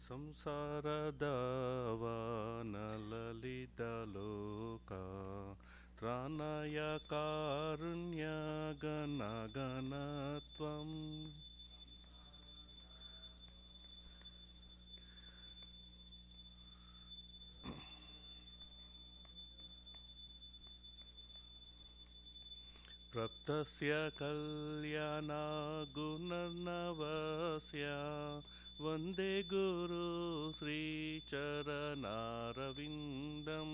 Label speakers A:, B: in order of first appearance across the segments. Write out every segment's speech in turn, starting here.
A: संसारदावानललितलोका त्राणाय कारुण्यगणगणत्वम् प्रप्तस्य कल्याणगुणर्नवस्य वन्दे गुरु श्रीचरणारविन्दम्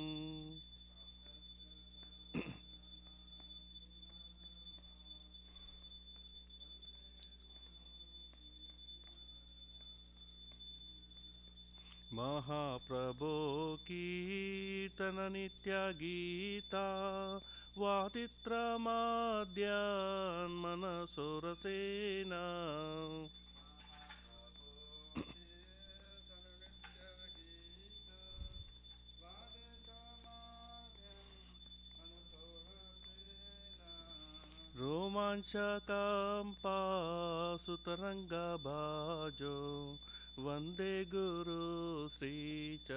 A: महाप्रभो कीर्तननित्यगीता वादित्रमाद्यान्मनसोरसेन रोमाञ्चकम्पासुतरङ्गभाजो वन्दे गुरु श्रीचरणारविन्दम्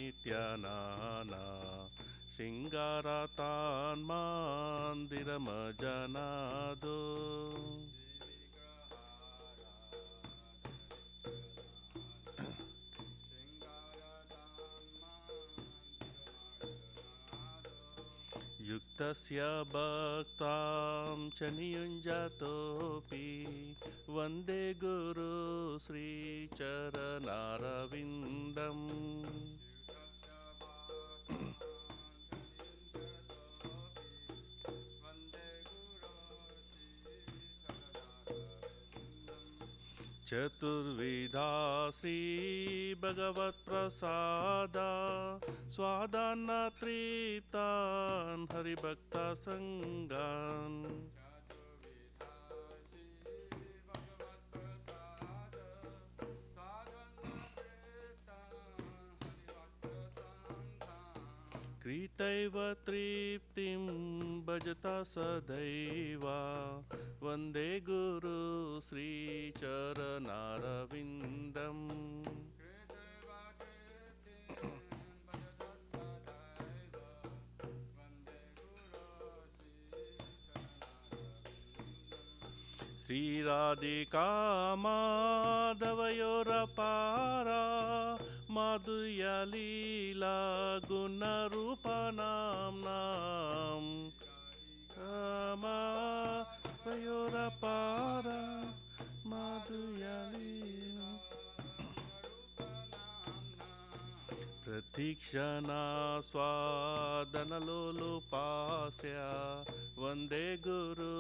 A: श्रीविग्रहाराधननित्यानाना सिङ्गारतान्मान्दिरमजनादो युक्तस्य भक्तां च नियुञ्जतोऽपि वन्दे गुरु श्रीचरणारविन्दम् चतुर्विधा श्रीभगवत्प्रसादा स्वादान्नतृप्तान् हरिभक्तसङ्गान् कृतैव तृप्तिं भजता सदैव वन्दे गुरु श्रीचरणारविन्दम् श्रीराधिका माधवयोरपारा माधुर्यलीला गुणरूपनाम्नाम् माधवयोरपारा माधुर्यलीला प्रतीक्षणा स्वादनलोलुपास्य वन्दे गुरु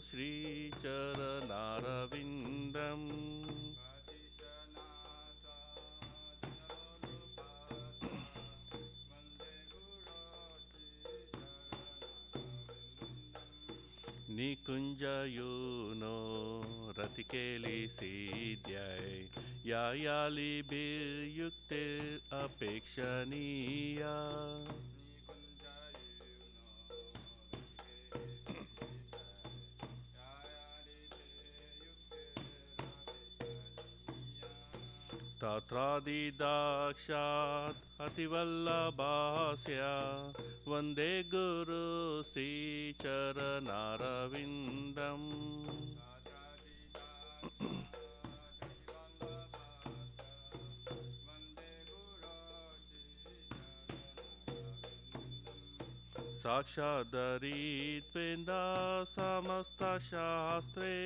A: श्रीचरणारविन्दम् निकुञ्जयूनो रतिकेलिसीद्यै यायालिभिर्युक्तिरपेक्षणीया तत्रादिदाक्षात् अतिवल्लभास्य वन्दे गुरु श्रीचरणारविन्दम् साक्षादरित्वेन्दा समस्तशास्त्रे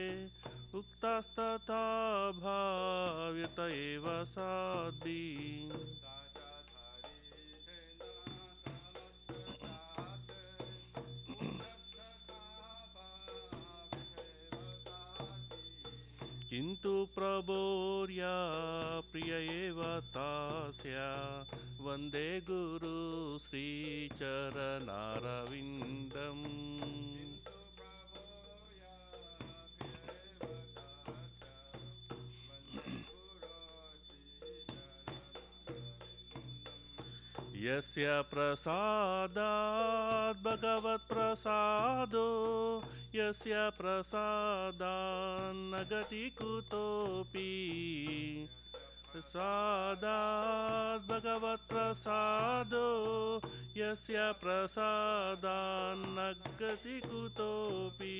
A: उक्तस्तथा भाव्यत एव साद्धि किन्तु प्रभोर्या प्रिय एव तास्य वन्दे गुरु श्रीचरणारविन्दम् यस्य प्रसादात् भगवत्प्रसादो यस्य प्रसादान्न गति कुतोऽपि प्रसादात् भगवत्प्रसादो यस्य प्रसादान्न गति कुतोऽपि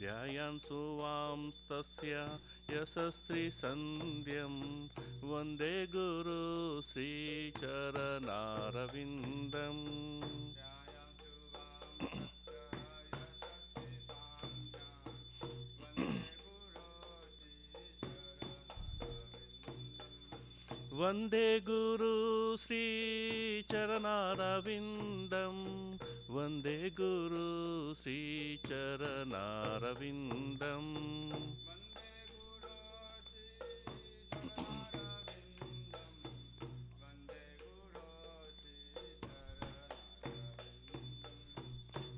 A: ध्यायान् सुवांस्तस्य यशस्त्रिसन्ध्यं वन्दे गुरु श्रीचरणारविन्दम् वन्दे गुरु श्रीचरणारविन्दं वन्दे गुरु श्रीचरणारविन्दम्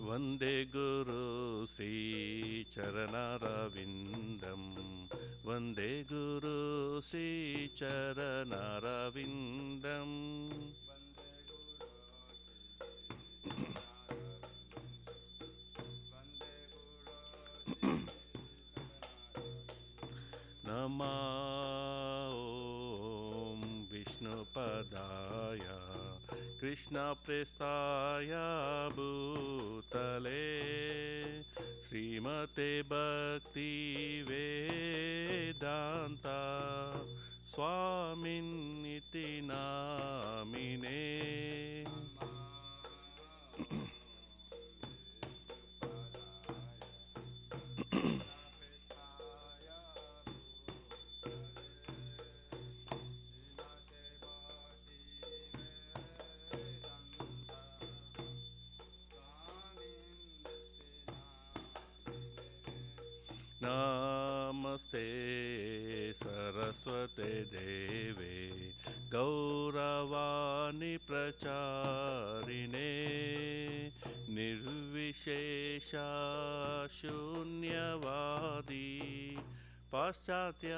A: वन्दे गुरु श्रीचरणारविन्दं वन्दे गुरु श्रीचरणारविन्दम् नमो ॐ विष्णुपदाय कृष्णप्रेष्ठाय भूतले श्रीमते भक्तिवेदान्ता स्वामिन्निति नामिने नमस्ते सरस्वते देवे गौरवाणी प्रचारिणे निर्विशेषा शून्यवादी पाश्चात्यादेशतारिणे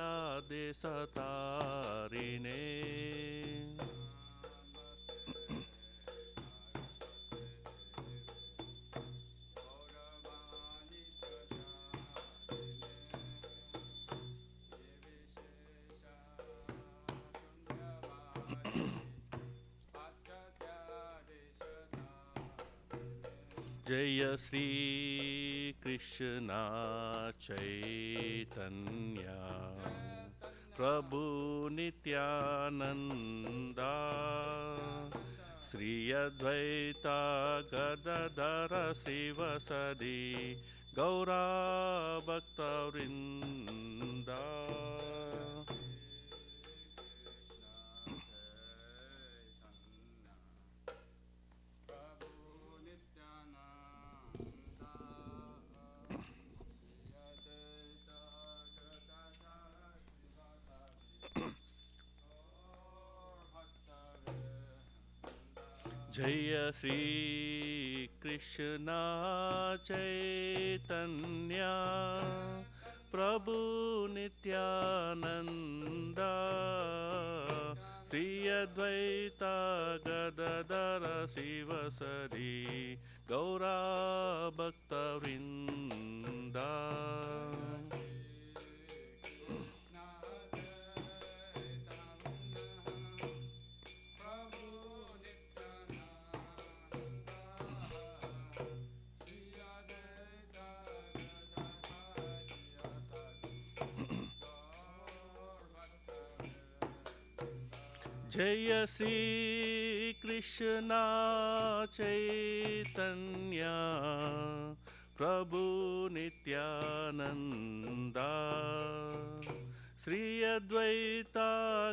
A: जय श्री कृष्ण चैतन्य प्रभु नित्यानंदा श्री अद्वैता गदाधर श्रीवासदि गौरा भक्तवृंदा जय श्री कृष्ण चैतन्य प्रभु नित्यानंदा श्री अद्वैता गदाधर श्रीवासदि गौरा भक्तवृंदा जय श्री कृष्ण चैतन्य प्रभु नित्यानंदा श्री अद्वैता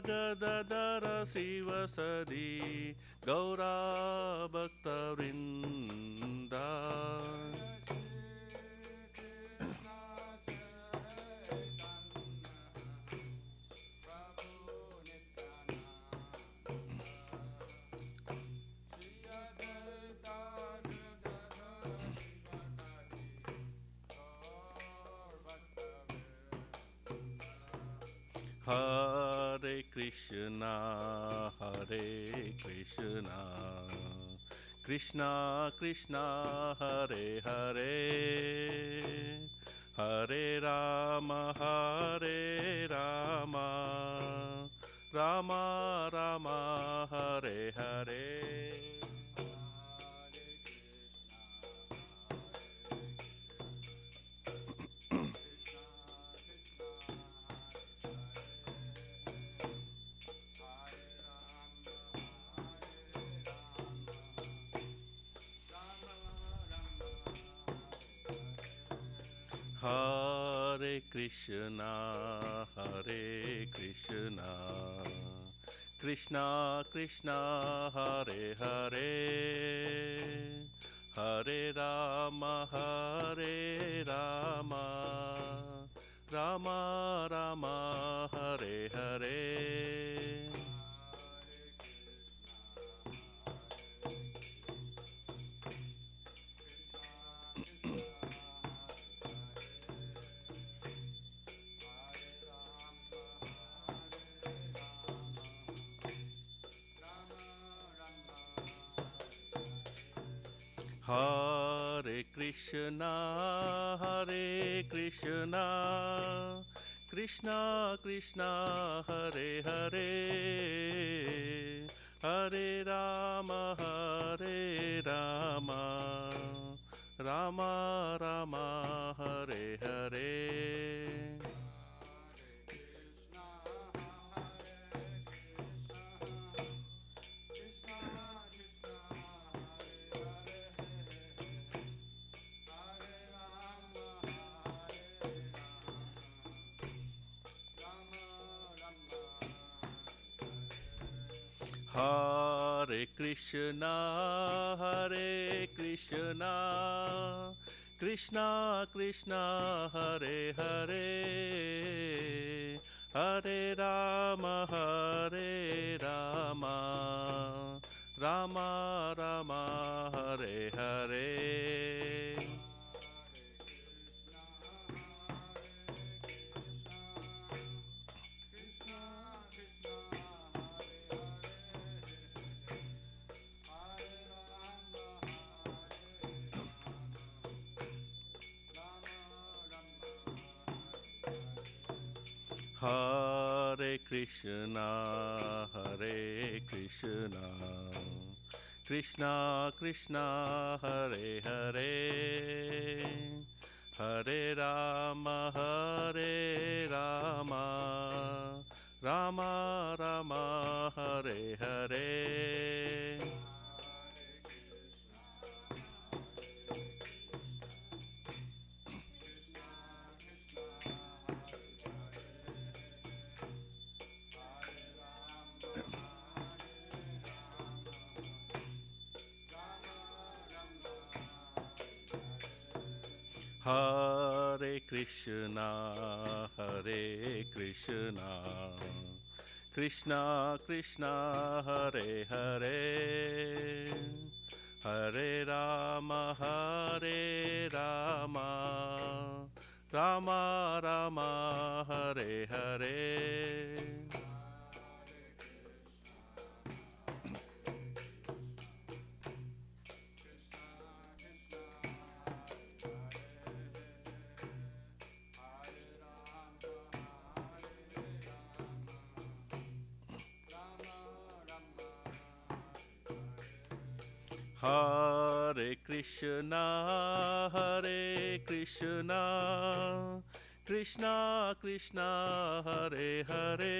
A: गदाधर श्रीवासदि गौरा भक्तवृंदा हरे Hare Krishna, Hare Krishna, Krishna Krishna, Hare Hare, Hare Rama, Hare Rama, Rama Rama, Hare Hare. Hare Krishna, Hare Krishna, Krishna Krishna, Hare Hare, Hare Rama, Hare Rama, Rama Rama, Hare Hare. Hare Krishna, Hare Krishna, Krishna Krishna, Hare Hare, Hare Rama, Hare Rama, Rama Rama, Hare Hare. Hare Krishna, Hare Krishna, Krishna Krishna, Hare Hare, Hare Rama, Hare Rama, Rama Rama, Hare Hare. Hare Krishna, Hare Krishna, Krishna Krishna, Hare Hare, Hare Rama, Hare Rama, Rama Rama, Hare Hare. Hare Krishna, Hare Krishna, Krishna Krishna, Hare Hare, Hare Rama, Hare Rama, Rama Rama, Hare Hare. Hare Krishna, Hare Krishna, Krishna Krishna, Hare Hare,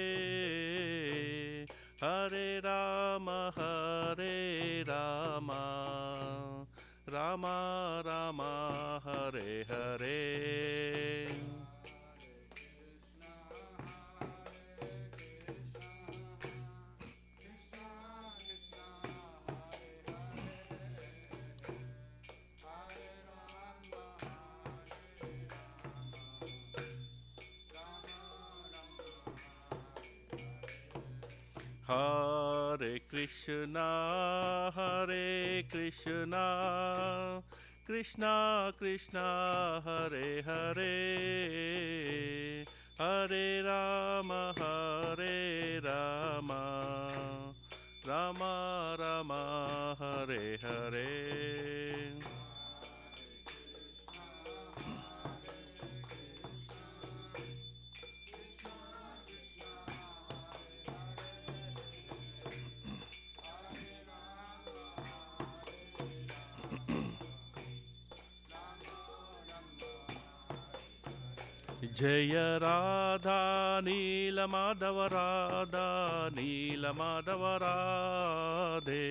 A: Hare Rama, Hare Rama, Rama Rama, Hare Hare. Hare Krishna, Hare Krishna, Krishna Krishna, Hare Hare, Hare Rama, Hare Rama, Rama Rama, Hare Hare. जय राधा नील माधव राधा नील माधव राधे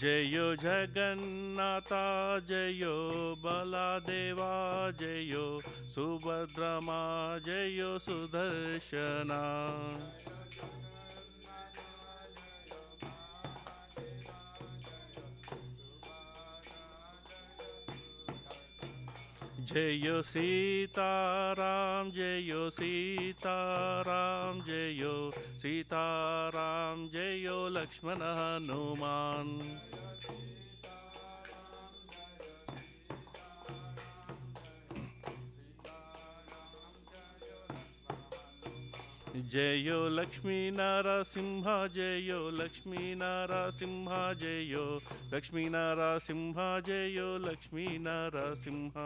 A: जयो जगन्नाथा जयो बलदेवा जयो सुभद्रमा जयो सुदर्शना जयो सीताराम जयो सीताराम जयो सीताराम जयो लक्ष्मण हनुमान जयो लक्ष्मी नरसिंह जयो लक्ष्मी नरसिंह जयो लक्ष्मी नरसिंह जयो लक्ष्मी नरसिंह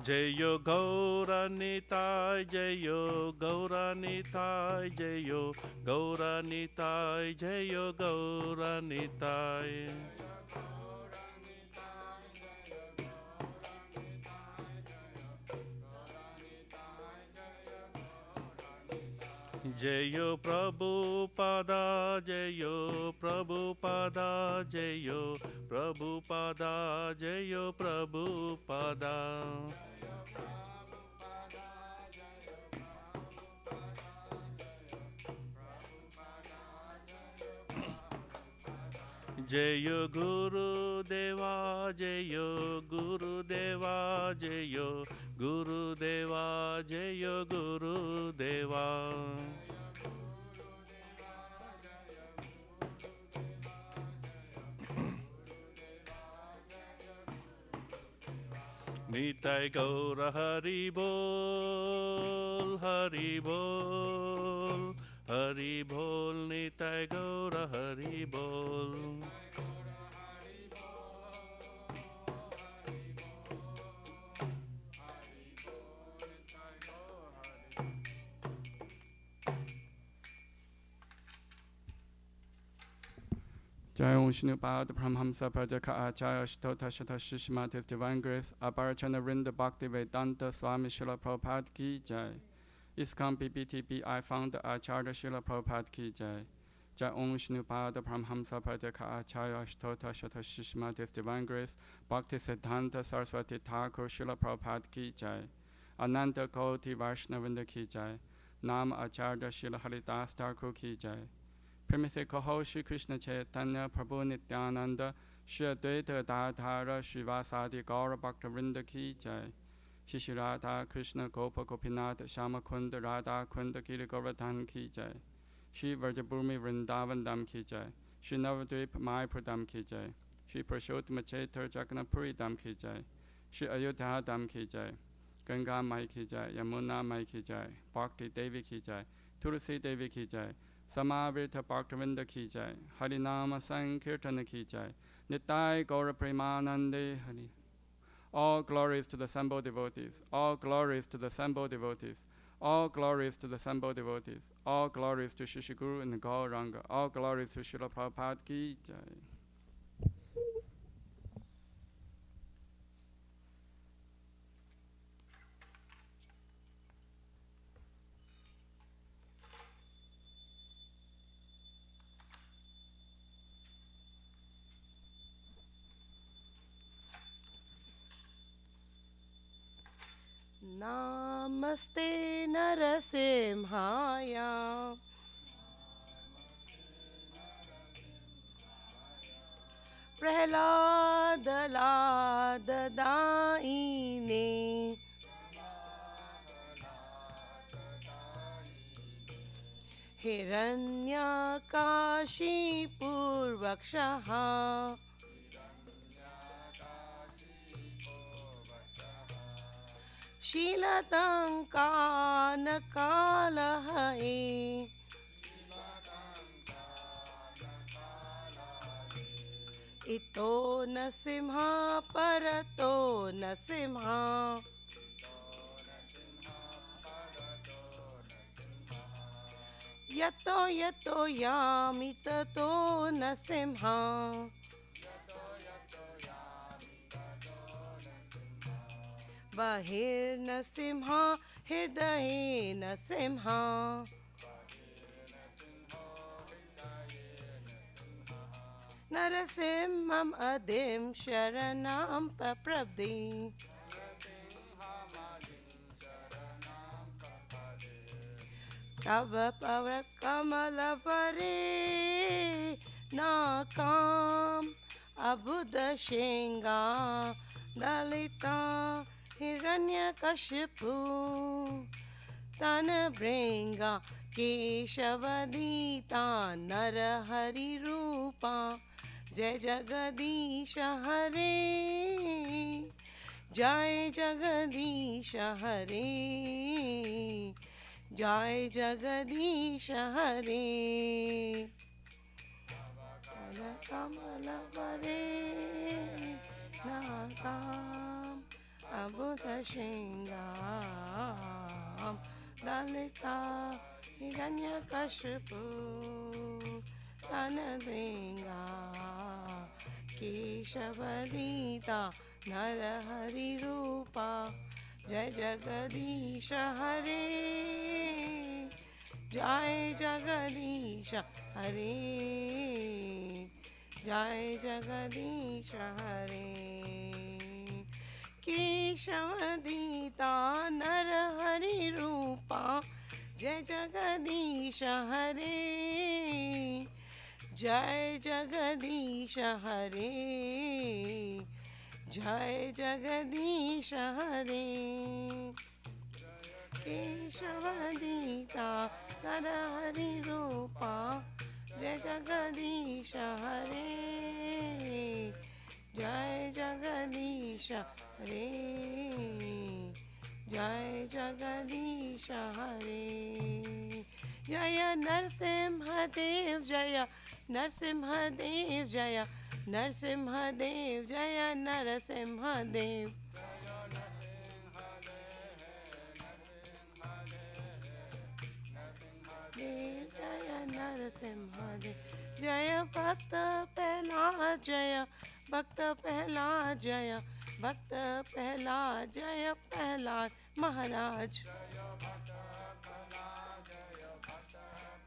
A: जयो गौरनिताय जयो गौरनिताय जयो गौरनिताय जयो गौरनिताय जयो प्रभुपादा जयो प्रभुपादा जयो प्रभुपादा जयो प्रभुपादा जयो गुरुदेवा जयो गुरुदेवा जयो गुरुदेवा जयो गुरुदेवा निताय गौर हरि बोल हरि बोल हरि बोल निताय गौर हरि बोल
B: Jai Om Shinu Pad Brahmhamsa Pradaka Acharya Shtota Shata Shishmat His Divine Grace Aparachana Vrinda Bhakti Vedanta Swami Srila Prabhupada Ki Jai ISKCON PPTPI Founder Acharya Srila Prabhupada Ki Jai Jai Om Shinu Pad Brahmhamsa Pradaka Acharya Shtota Shata Shishmat His Divine Grace Bhakti Siddhanta Saraswati Thakur Srila Prabhupada Ki Jai Ananta Koti Vaishnavinda Ki Jai Nam Acharya Srila Haridas Thakur Ki Jai Premise Kaho Shri Krishna Chaitanya Prabhu Nityananda Shri Advaita Dadhara Srivasadi Gaura Bhaktivinoda Ki Jai Shri Radha Krishna Gopa Gopinath Shama Kunda Radha Kunda Giri Govardhan Ki Jai Shri Vrajabhumi Vrindavan Dham Ki Jai Shri Navadvip Mayapur Dham Ki Jai Shri Purushottam Chaitra Jagannath-puri Dham Ki Jai Shri Ayodhya Dham Ki Jai Ganga Mai Ki Jai Yamuna Mai Ki Jai Bhakti Devi Ki Jai Tulsi Devi Ki Jai Samavrita Bhaktivinoda Ki Jai Harinama Sankirtana Ki Jai Nitai Gaura Premanande Hari. All glories to the assembled devotees. All glories to the assembled devotees. All glories to the assembled devotees. All glories to Shri Guru and the Gauranga. All glories to Srila Prabhupada Ki Jai.
C: Namaste Narasimhaya Prahlad Lad Daine हिरण्यकाशीपूर्वक्षः शीलतङ्कानकालहये इतो नरसिंह परतो नरसिंह यतो यतो यामि ततो नरसिंह बहिर्नरसिंह हृदये नरसिंह नरसिंहम् अदिं शरणं पप्रब्धि तव पवकमलपरे नाकाम् अबुधशृङ्गा दलिता हिरण्यकशिपु तनभृङ्गा केशवदीता नरहरिरूपा जय जगदीश हरे जय जगदीश हरे जय जगदीश हरे कमलपरे नाकाम् अबुधशृङ्गां दलिता हिरण्यकशिपु तनभृङ्गा केशवदीता नरहरिरूपा जय जगदीश हरे जय जगदीश हरे जय जगदीश हरे केशवदीता नरहरिरूपा जय जगदीश हरे जय जगदीश हरे जय जगदीश हरे केशवदीता नरहरिरूपा जय जगदीश हरे जय जगदीश हरे जय जगदीश हरे जय नरसिंहदेव जय नरसिंहदेव जय नरसिंहदेव जय नरसिंहदेव जय नरसिंहदेव जय भक्त प्रहलाद जय भक्त प्रहलाद जय भक्त प्रहलाद जय प्रहलाद महाराज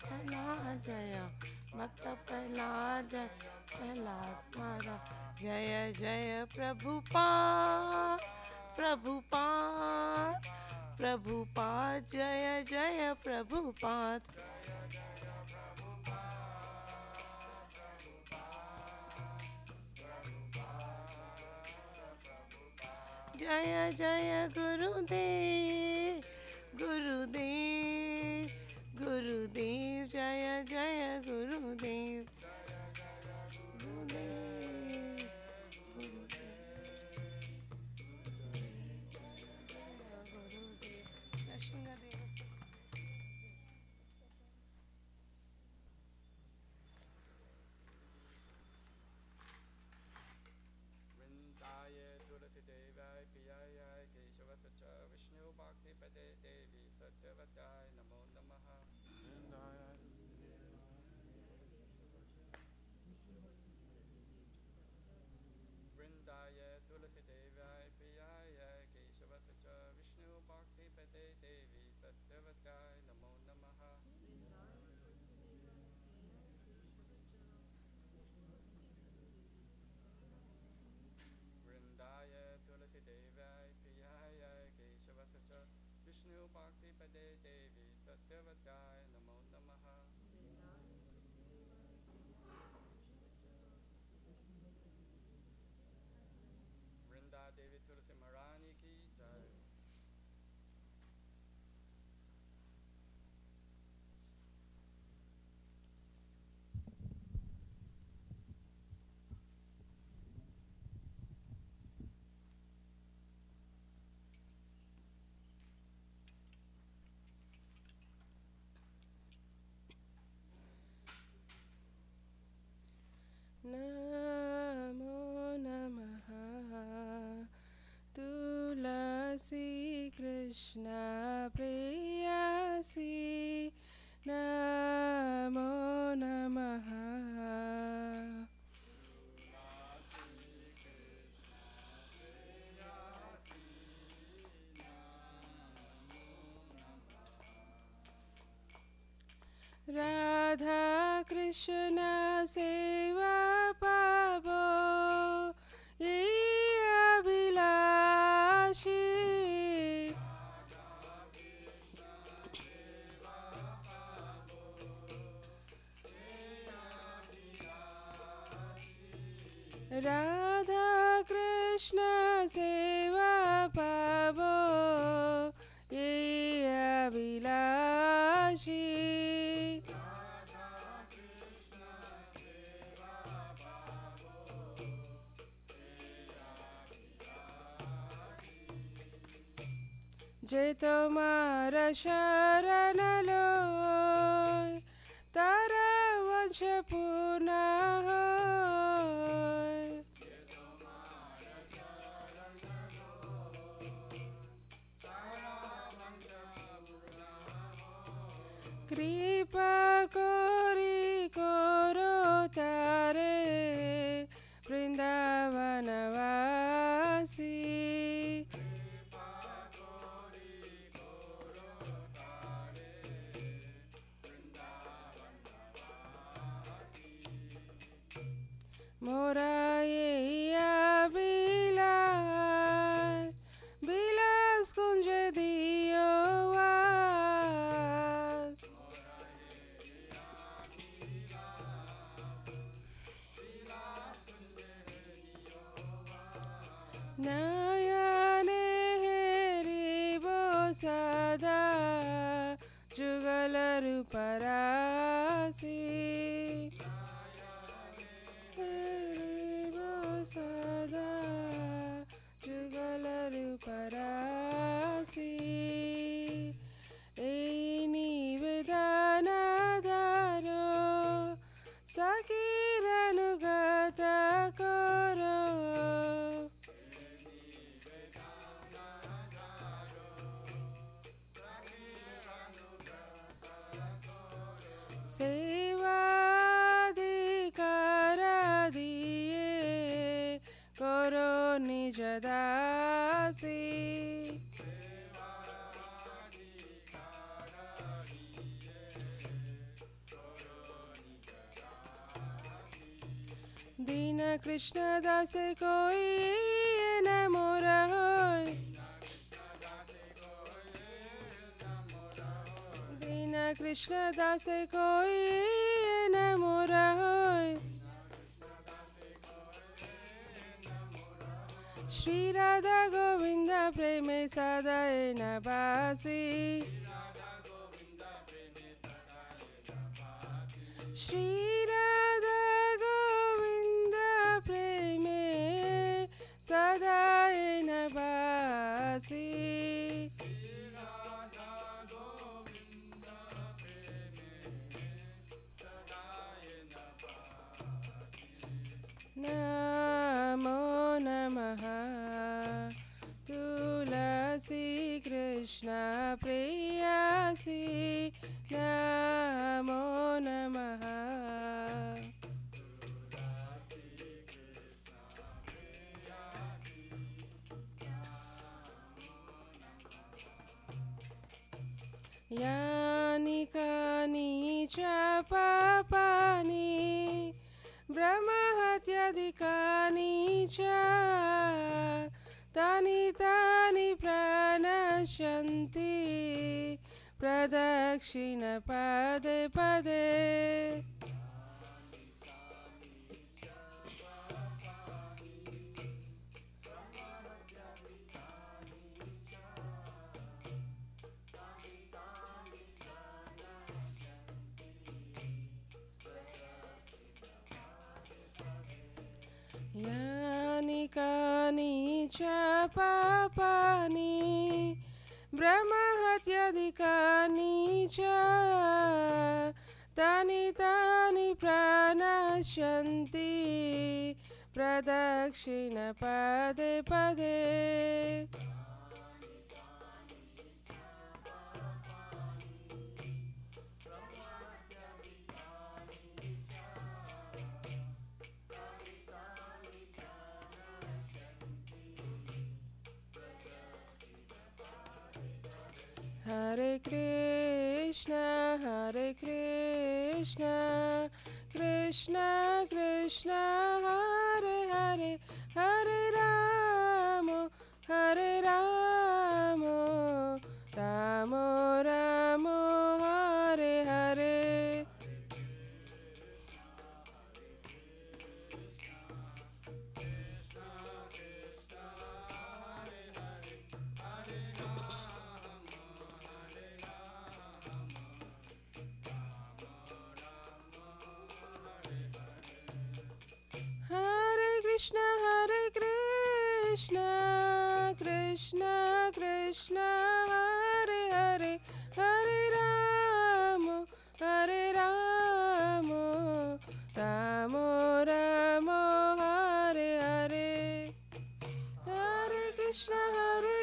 C: प्रहलाद जय भक्त प्रहलाद जय प्रहलाद महाराज जय जय प्रभुपाद प्रभुपाद प्रभुपाद जय जय प्रभुपाद जय जय गुरुदेव गुरुदेव गुरुदेव जय जय गुरुदेव गुरुदेव
B: वृन्दाय तुलसीदेवाय पियाय केशवस्य च विष्णुभक्तिपदे देवी सत्यवत्याय नमो नमः वृन्दाय तुलसीदेवाय पियाय केशवस्य च विष्णुभक्तिपदे देवी सत्यवत्याय नमो नमः वृन्दाय तुलसीदेवाय पियाय केशवस्य च विष्णुभक्तिपदे देवी सत्यवत्याय नमो नमः वृंदा देवी तुलसी महारानी की जय।
C: Krishna Preyasi Namo Namaha. Radha Krishna Seva Pavo Ye Abhilashi. Radha Krishna Seva Pavo Ye Abhilashi. যে তোমার শরণলো তারা বংশ পূর্ণ হয়। কৃপা করি করো তারে বৃন্দাবনবাসী। মোরা এই বিলাস কুঞ্জে দিও আজ। নয়নে হেরিব সদা যুগল রূপরাশি। সদা যুগল রূপরাশি। এই নিবেদন ধারো সখীর অনুগত করো। সেবাধিকার দিয়ে করো নিজ দাসী। দীন কৃষ্ণ দাসে কই ন মোরা হয়। দীন কৃষ্ণ দাসে কই ন মোরা হয়। শ্রী রাধা গোবিন্দ প্রেমে সদায় নবাসি। শ্রী রাধা গোবিন্দ প্রেমে সদায় নবাসি। Namo Namaha Tulasi Krishna Preyasi Namo Namaha. Yani kani cha papani Brahmahatyadikani cha tani tani pranashanti pradakshina pade pade. Yani kani cha papani Brahmahatyadikani cha tani tani pranashanti pradakshina pade pade. Hare Krishna, Hare Krishna, Krishna Krishna, Hare Hare, Hare Ramo, Hare Ramo, Ramo Ramo, Hare Hare. Hare Krishna, Krishna Krishna, Hare Hare, Hare Ramo, Hare Ramo, Ramo Ramo, Hare Hare. Hare Krishna, Hare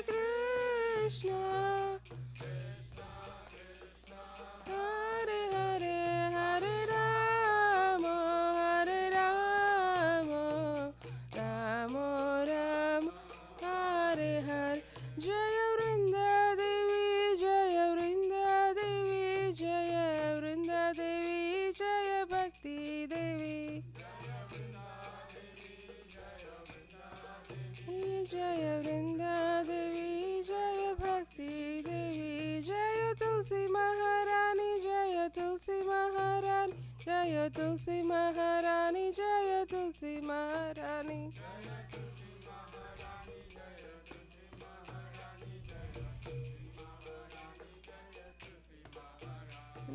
C: Hare, Hare Ramo, Hare Ramo, Ramo Ramo, Hare Hare. Jaya Vrinda Devi, Jaya Vrinda Devi, Jaya Vrinda Devi, Jaya Bhakti Devi. Jaya Vrinda Devi, Jaya Bhakti Devi, Jaya Tulsi Maharani, Jaya Tulsi Maharani, Jaya Tulsi Maharani, Jaya Tulsi Maharani.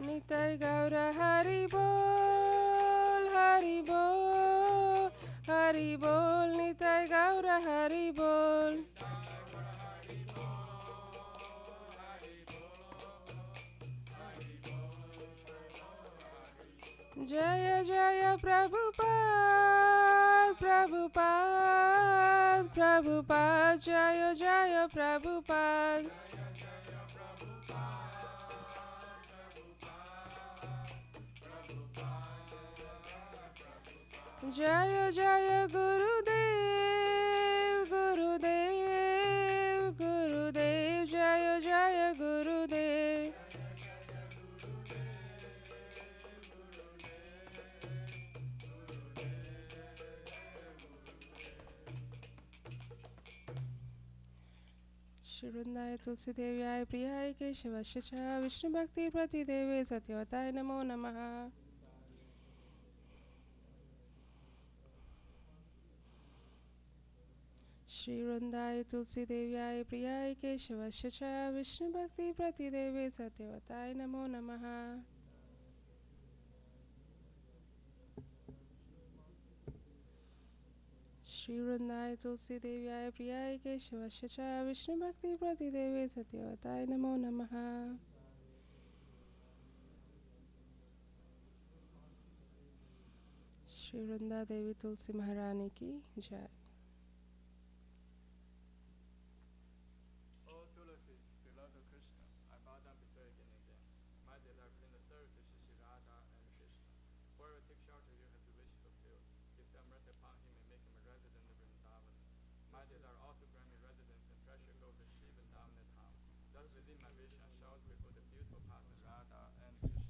C: Nitai Gaura Hari Bol, Hari Bol, Hari Bol, Nitai Gaura Hari Bol. Jaya Jaya Prabhupada, Prabhupada, Prabhupada, Jaya Jaya Prabhupada. Jaya Jaya Gurudev, Gurudev, Gurudev, Jaya Jaya Gurudev. Shirundaya Tulsi Devyaya Priyaya Keshavasya Cha Vishnu Bhakti Prati Deve Satyavataye Namo Namaha. Shirundaya Tulsi Devyaya Priyaya Keshavasya Cha Vishnu Bhakti Prati Deve Satyavataye Namo Namaha. Shirundaya Tulsi Devyaya Priyaya Keshavasya Cha Vishnu Bhakti Prati Deve Satyavataye Namo Namaha. Shirunda Devi Tulsi Maharani Ki Jai.
B: O Tulasi, beloved of Krishna, I bow down before you again and again. My desire in the service is Shri Radha and Krishna. Whoever takes shelter of you has a wish fulfilled. Bestow mercy upon him and make him a resident of Vrindavan. My desire also grant me residence in precious groves of Shiva and Damna town. Thus within my vision I shall before the beautiful partner Radha and Krishna.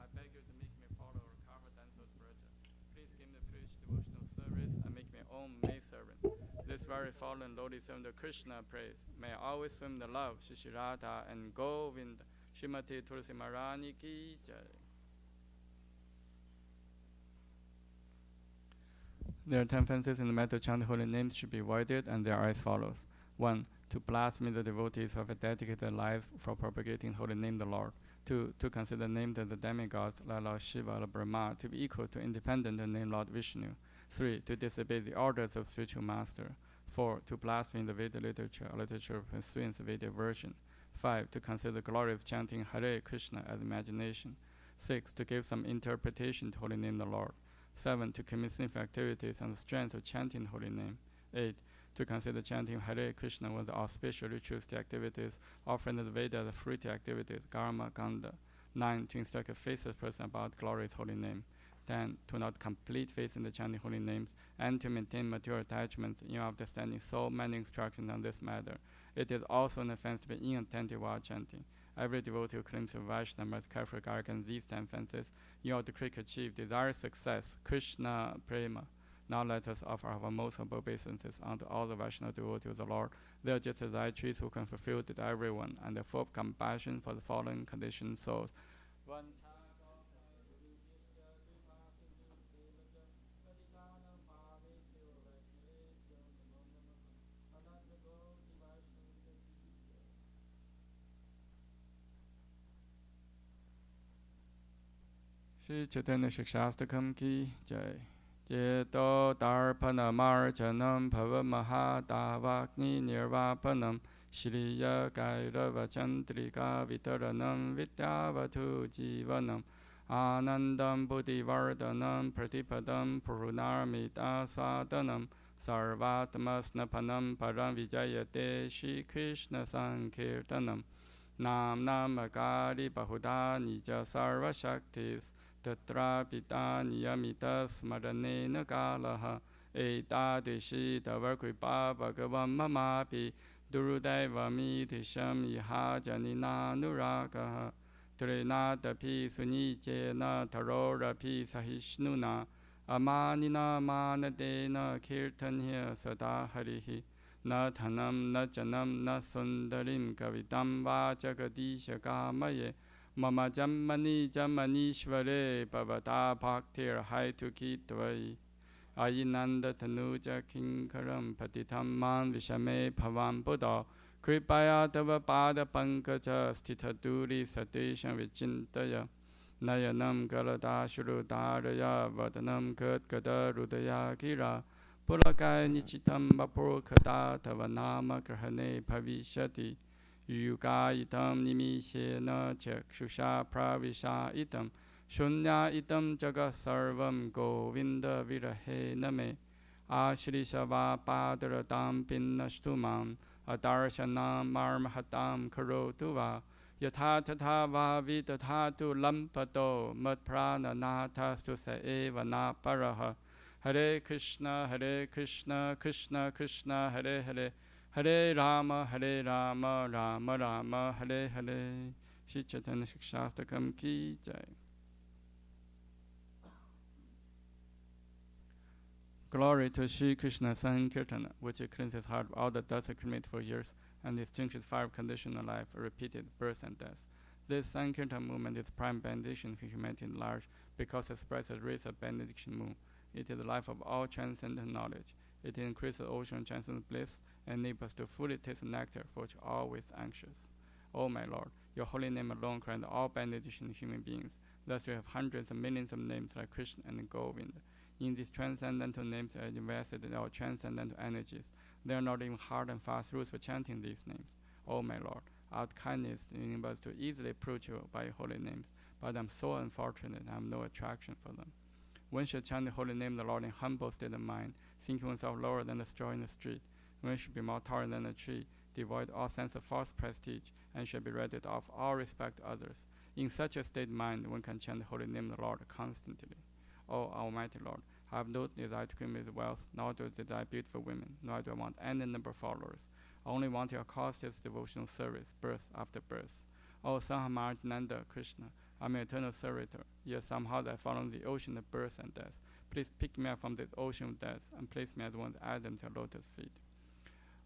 B: I beg you to make me follow or cover Danso's Braja. Please give me the privilege devotional service and make me own maid servant. This very fallen lowly servant of Krishna praise. May I always swim the love, Shri Radha and Govinda. Srimati Tulsi Maharani Ki Jai. There are 10 offenses in the matter of chanting holy names should be avoided, and they are as follows. 1. To blaspheme the devotees who have dedicated their lives for propagating holy name the Lord. 2. To consider names of the demigods like Lord Shiva or Brahma to be equal to independent and named Lord Vishnu. 3. To disobey the orders of spiritual master. 4. To blaspheme the Veda literature or literature of pursuing the Vedic version. 5. To consider the glory of chanting Hare Krishna as imagination. 6. To give some interpretation to holy name the Lord. 7. To commit sinful activities on the strength of chanting the holy name. 8. To consider chanting Hare Krishna one of the auspicious ritualistic activities, offering the Veda as fruitive activities, karma, ganda. 9. To instruct a faithless person about glorious holy name. 10. To not complete faith in the chanting holy names, and to maintain material attachments in understanding so many instructions on this matter. It is also an offense to be inattentive while chanting. Every devotee who claims to Vaishnava must carefully guard against these 10 fences in order to quickly achieve desired success. Krishna Prema. Now let us offer our most humble obeisances unto all the Vaishnava devotees of the Lord. They are just as I trees who can fulfill to everyone, and are full of compassion for the fallen conditioned souls. Shri Chaitanya Shikshastakam ki jai. Jeto Darpanamarjanam Bhavamahadavakni Nirvapanam Shriya Kairava Chandrika Vitaranam Vidyavatu Jivanam Anandam Buddhivardhanam Pratipadam Purunarmita Swadanam Sarvatmasnapanam Param Vijayate Shri Krishna Sankirtanam Nam Namakari Bahuda Nija Sarva Shaktis Tatra pita niyamita smaranena kalaha etadishi tavarkripa bhagavam mamapi durudevami tisham iha janina nurakaha trinatapi sunicena tarorapi sahishnuna amanina manadena kirtanya sada harihi na thanam na janam na sundarim kavitam vajagadisha kamaye Mama Jammani Jammanishvare Bhavata Bhaktir Haituki Tvai Ayinanda Tanuja Kinkaram Patitam Man Vishame Bhavam Buddha Kripaya Tava Pada Pankaja Stitha Duri Satesham Vichintaya Nayanam Galada Shurudaraya Vadanam Gada Rudaya Gira Purakai Nichitam Vapurkada Tava Nama Grahane Bhavishati Yuga itam nimishena chakshusha pravisha itam shunya itam jaga sarvam govinda virahe name ashrisava padaratam pinnashtumam adarshanam marmahatam karotuva yatha tatha va vitatatu lampato matprana nathastu sa eva na paraha Hare Krishna Krishna Krishna Hare Hare Hare Rama, Rama Rama, Hare Hare. Shri Chaitanya Shikshastakam ki jai. Glory to Shri Krishna Sankirtana, which cleanses heart of all the dust accumulated for years and extinguishes fire of conditional life, repeated birth and death. This Sankirtan movement is prime benediction for humanity at large because it spreads the rays of benediction moon. It is the life of all transcendent knowledge. It increases ocean transcendent bliss and enables us to fully taste the nectar for which always anxious. O my Lord, your holy name alone grants all benediction in human beings. Thus you have hundreds of millions of names like Krishna and Govinda. In these transcendental names are invested in our transcendental energies. There are not even hard and fast rules for chanting these names. O my Lord, out kindness enables us to easily approach you by your holy names, but I'm so unfortunate I have no attraction for them. One should chant the holy name of the Lord in humble state of mind, thinking oneself lower than the straw in the street. One should be more tolerant than a tree, devoid of all sense of false prestige, and should be ready to offer all respect to others. In such a state of mind, one can chant the holy name of the Lord constantly. O Almighty Lord, I have no desire to accumulate wealth, nor do I desire beautiful women, nor do I want any number of followers. I only want your cautious devotional service, birth after birth. O Sahamarjananda Krishna, I'm an eternal servitor, yet somehow I fall into the ocean of birth and death. Please pick me up from this ocean of death and place me as one of Adam's lotus feet.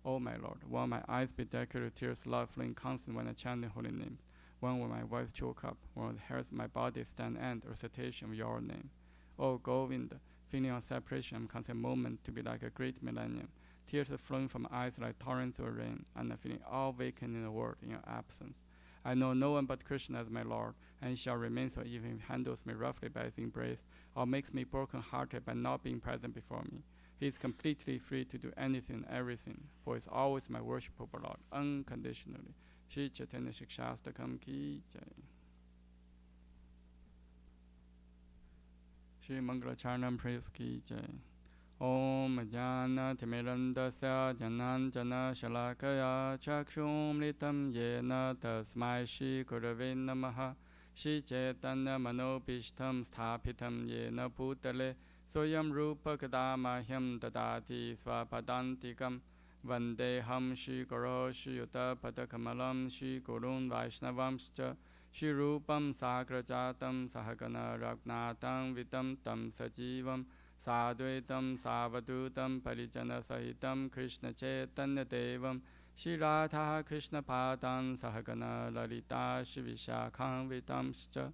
B: O my Lord, while my eyes be decorated with tears, love flowing constant when I chant the holy names, when will my voice choke up, when the hairs of my body stand end recitation of your name. O Govinda, feeling our separation, I'm considered a moment to be like a great millennium. Tears are flowing from my eyes like torrents of rain, and I'm feeling all vacant in the world in your absence. I know no one but Krishna as my Lord, and he shall remain so even if he handles me roughly by his embrace, or makes me broken-hearted by not being present before me. He is completely free to do anything and everything, for he is always my worshipable Lord, unconditionally. Shri Chaitanya Shikshastakam ki jai. Shri Mangala Charanam praise ki jai. Om Jana Timirandasya Jananjana Shalakaya Chakshum Litam Yena Tasmai Shri Gurave Namaha Shri Chaitanya Manopishtam Sthapitam Yena Bhutale Soyam Rupa Kadamahyam Dadati Swapadantikam Vandeham Shri Guru Shri Yuta Padakamalam Shri Gurun Vaishnavamscha Shri Rupam Sagrajatam Sahagana Ragnatam Vitam Tam Sajivam Sadvaitam Savadutam Parijana Sahitam Krishna Chaitanya Devam Shri Radha Krishna Padan Sahagana Lalita Shri Vishakham Vitamscha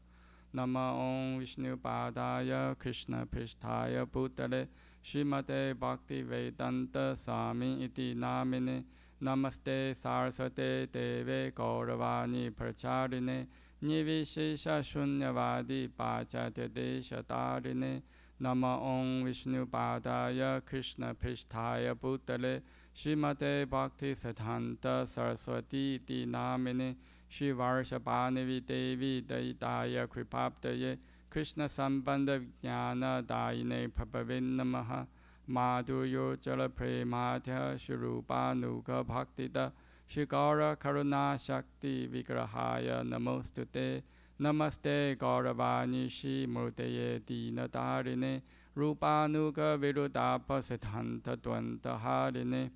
B: Nama Om Vishnu Padaya Krishna Pristhaya Bhutale Srimate Bhakti Vedanta Swami Iti Namine Namaste Saraswate Deve Gauravani Pracharine Nivishesha Shunyavadi Pachate Deshatarine Nama Om Vishnu Padaya Krishna Pristhaya Bhutale Srimate Bhakti Siddhanta Saraswati Iti Namine Shri Varshabhanavi Devi Daitaya Kripaptaye Krishna Sambandha Vijnana Dayine Prabhavin Namaha Madhuryo Jala Premadhya Shri Rupa Nuga Bhaktida Shri Gaura Karuna Shakti Vigrahaya Namostute Namaste Gauravani Shri Murteye Dinadarine Rupa Nuga Virudapa Siddhanta Dvanta Harine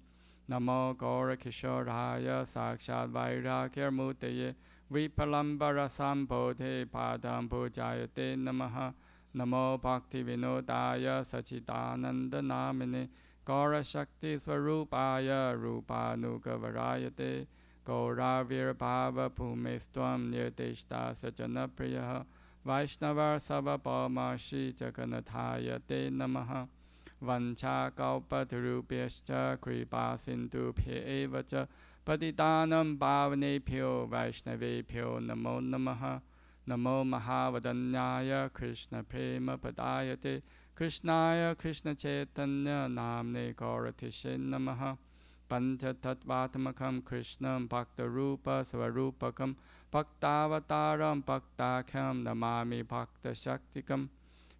B: Namo Gaura Kishoraya Sakshat Vairagya Murteye Vipalambara Sambodhe Padam Pujayate Namaha Namo Bhakti Vinodaya Sachidananda Namine Gaura Shakti Swarupaya Rupanuga Varayate Gaura Virbhava Bhumistvam Nirdeshta Sajana Priyaha Vaishnava Sabapama Shri Jaganathaya Te Namaha Vancha Kalpatarubhyascha Kripa Sindhubhya Eva Cha Patitanam Bhavanebhyo Vaishnavebhyo Namo Namaha Namo Mahavadanyaya Krishna Prema Padayate Krishnaya Krishna Chaitanya Namne Gauratishe Namaha Panchatattvatmakam Krishnam Bhakta Rupa Svarupakam Bhaktavataram Bhaktakham Namami Bhakta Shaktikam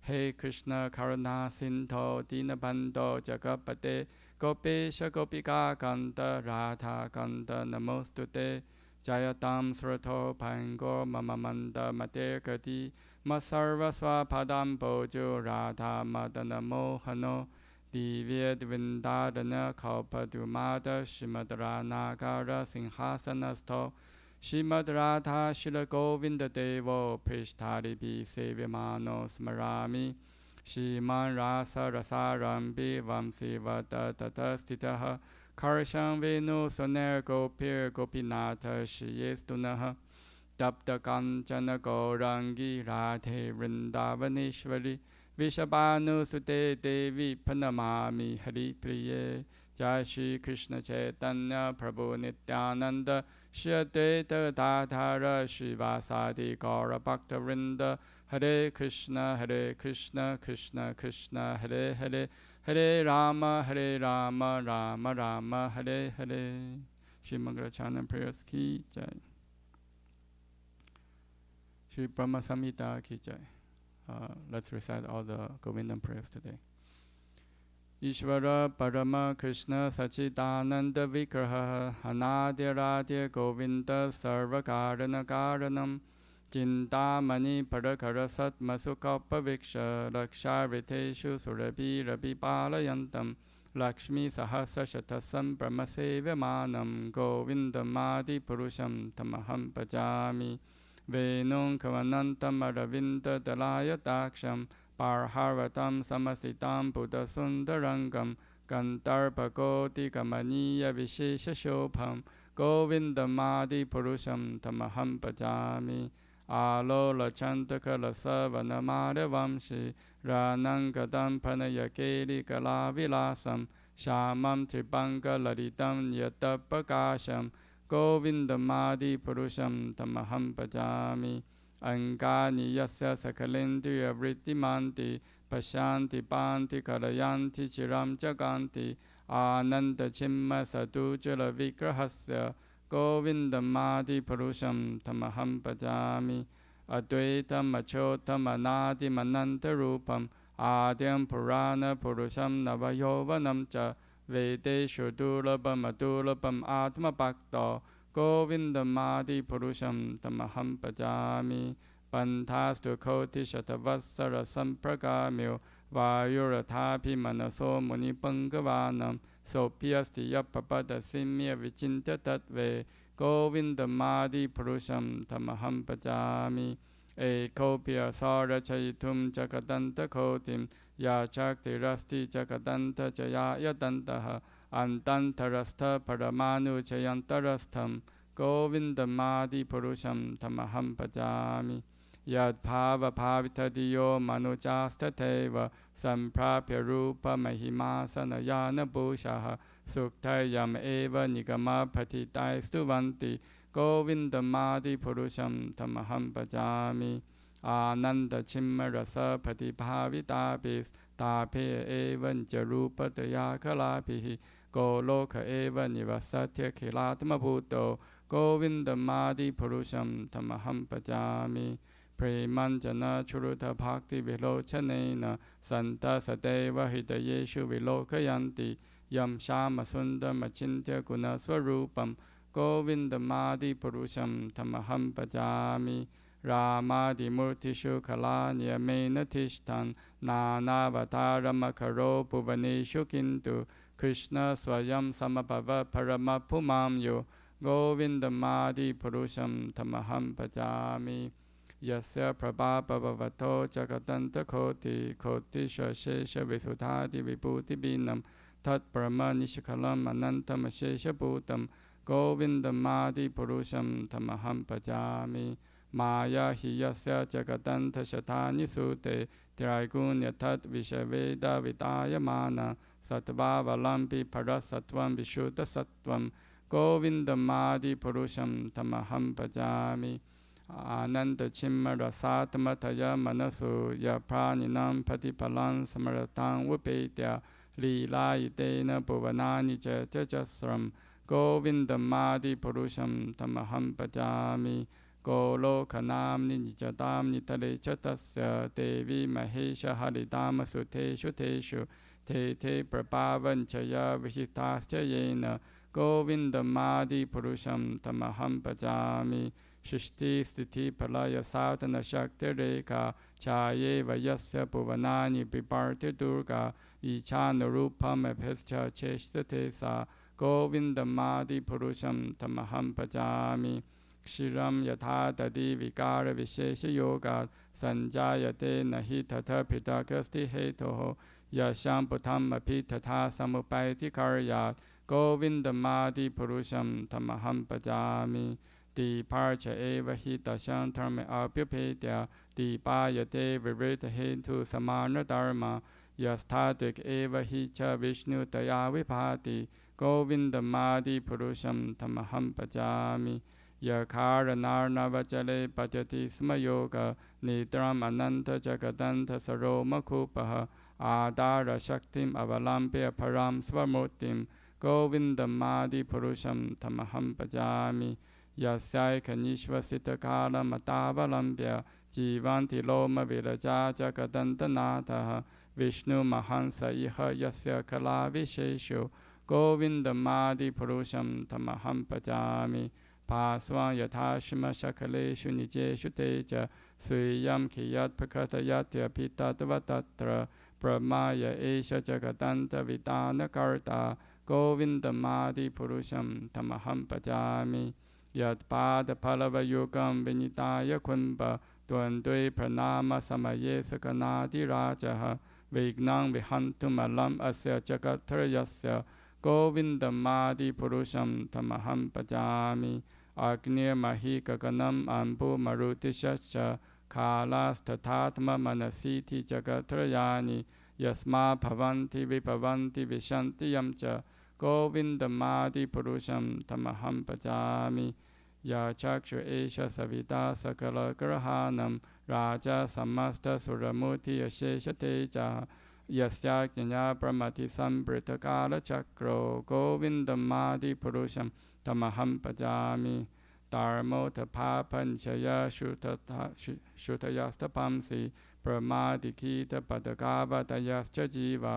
B: Hey Krishna Karuna Sindho Dinabandho Jagapate Gopesha Gopika Kanta Radha Kanta Namostute Jayatam Srato Pangor Mamamanda Matekati Masarva Swapadam Bojo Radha Madana Mohano Divya Vindadana Kalpadumada Shimadrana Singhasanasto Shrimad Radha Shila Govinda Devo Prishtari Bi Sevyamano Smarami Shriman Rasa Rasarambi Vamsi Vata Tata Stitaha Karsham Venu Soner Gopir Gopinatha Shriyestunaha Tapta Kanchana Gaurangi Radhe Vrindavaneshwari Vishabhanu Sute Devi Panamami Hari Priye Jai Shri Krishna Chaitanya Prabhu Nityananda Shri Advaita Gadadhara Srivasadi Gaura Bhakta Vrinda Hare Krishna Krishna Krishna Hare Hare Hare Rama Rama Rama Hare Hare Shri Mangala Chana prayers ki jai. Shri Brahma Samhita ki jai. Let's recite all the Govindam prayers today. Ishvara Parama Krishna Sachidananda Vigraha Anadya Govinda Sarvakarana Karanam Chintamani Parakara Satmasukapa Viksha Lakshariteshu Surabhi Rabi Palayantam Lakshmi Sahasa Shatasam Brahmasevyamanam Govindam Adi Purusham Tamaham Pajami Venung Kavanantam Aravinda Dalaya Daksham Parharvatam Samasitam Buddha Sundarangam Gantarpa Koti Kamaniya Vishesha Shobham Govindam Adi Purusham Tamaham Pajami Alola Chantaka Lasavanamada Vamshi Ranangadam Panayakeli Kalavilasam Shamam Tribanga Laditam Yatapakasham Govindam Adi Purusham Tamaham Pajami Angani Yasya Sakalendriya Vrittimanti Pashanti Panti Kalayanti Chiram Jaganti Ananda Chimma Sadujala Vigrahasya Govindam Adi Purusham Tamaham Pajami Advaitam Achotam Anadi Mananta Rupam Adyam Purana Purusham Navayovanam Cha Vedeshu Durlabam Adurlabam Atma Bhakta Govindam Adi Purusham Tamaham Pajami Pantastu Koti Shatavassara Sampragamyo Vayurathapi Manaso Muni Pangavanam โสเพียสติยปปัตสิเมียวิจินเตตัดเวโกวินดมาดิพุรุชัมธรรมหัมปจามิเอโคเปียสารชัยทุมจักตันตโคติมยาชักติรัสติจักตันตจยายตันตหะอันตันทรัสทะปรมานุชยันตรัสธัมโกวินดมาดิพุรุชัมธรรมหัมปจามิยัดภาวภาวิทติโยมนุจาสเทวะสัมพราเพรูปมหิมาสนยานบูชาสุขไทยามเอวนิกมาปฏิไตสุวันติโกวินดมาดิพุรุชัมธรรมหัมปจามิอานันตชิมรสปฏิภาวิตาปิสตาเพเอวันจรูปตยาคลาภิโกโลกเอวนิวัสสเทขิลาตมภูโตโกวินดมาดิพุรุชัมธรรมหัมปจามิเพรมันจนะชุรุทภักติวิโลชเนนะสันตสเตวหิตเยชุวิโลกยันติยัมชามสุนดมชินเทกุณสวรูปัมโกวินดมาดิพุรุชัมธรรมหัมปจามิรามาดิมุติชุขลาเนียเมนทิชตันนานาบตารมคโรปุวเนชุกินตุคริชนาสวยัมสัมภวะปรมภุมามโยโกวินดมาดิพุรุชัมธรรมหัมปจามิยัสสะพระบาปภวโตจักตันตโคติชเชชวิสุทธาติวิปุติบินัมทัตปรมานิชขลัมอนันตมเชชภูตัมโกวินดมาดิพุรุชัมธรรมหัมปจามิมายาหิยัสสะจักตันทชธานิสุเตไตรกุณยทัตวิเชเวดาวิตายมานะสัตวาวลัมปิภรสัตวัมวิชุตสัตวัมโกวินดมาดิพุรุชัมธรรมหัมปจามิอานันตชิมรสาตมัทยมนสุยาพรานินัมปฏิพลังสมรตังวุเปตยลีลาอิเตนะปุวนานิเจจสรัมโกวินดมาดิพุรุชัมธรรมหัมปจามิโกโลกนามนิจตามนิทะเลชตัสสะเตวิมเหชหริตามสุเทชุเทชุเทเทปปาวันชยวิหิตาเจเยนะโกวินดมาดิพุรุชัมธรรมหัมปจามิสฤติสติทิพลายสาตนชักเตเรกาชาเยวยัสสะปุวนานิปิปาร์ติดุรกาอิชานรูปมเพสชาเชสเทสาโกวินดมาดิพุรุชัมธรรมหัมปจามิชิรัมยถาตติวิการวิเศษโยกาสัญญายเตนะหิทัทพิตากสติเหโตยะชัมปุธัมมภิทัทาสมุปัยติคารยาโกวินดมาดิพุรุชัมธรรมหัมปจามิติภาชเอวหิตชังธรรมอภิเพเตติปายเตวิริตเหตุสมานดารมายัสธาติกเอวหิชวิชนุตยาวิภาติโกวินดมาดิพุรุชัมธรรมหัมปจามิยะคารนารนาวจเลปัจติสมโยกะนิตรัมอนันตจักตันทสโรมคุปะอาดารชักติมอวลัมเปียพรามสวมุติมโกวินดมาดิพุรุชัมธรรมหัมปจามิยัสไซคณิชวสิตกาลมตาวลัมเปียจีวันติโลมวิรจาจักตันตนาทะวิชนุมหันสอิหยัสสะคลาวิเชชุโกวินดมาดิพุรุชัมธรรมหัมปจามิภาสวายถาชิมชัคเลชุนิเจชุเตจะสุยัมขิยัตภคตยัตเถพิตตวัตตระประมายเอชจักตันตวิตานการตาโกวินดมาดิพุรุชัมธรรมหัมปจามิยัตปาดพลวยุกัมวินิตายคุมปะตวนด้วยพระนามสมัยสกนาธิราชะวิกนังวิหันตุมลัมอเสจักทรยัสสะโกวินดมาดิพุรุชัมธรรมหัมปจามิอักเนมหิกกนัมอัมพุมรุติชัชะคาลาสตถาธมมนสีทิจักทรยานิยัสมาภวันติวิภวันติวิชันติยัมจะโกวินดมาดิพุรุชัมธรรมหัมปจามิยาชักชุเอชสวิตาสกลกรหานัมราชาสัมมัสตสุรมุติยเชชเตจายัสยักญญาประมาทิสัมปริตกาลจักโรโกวินดมาดิพุรุชัมธรรมหัมปจามิตารโมทภาพัญชยชุทยัสตพัมสีประมาติคีตปัตกาวตยัสจีวา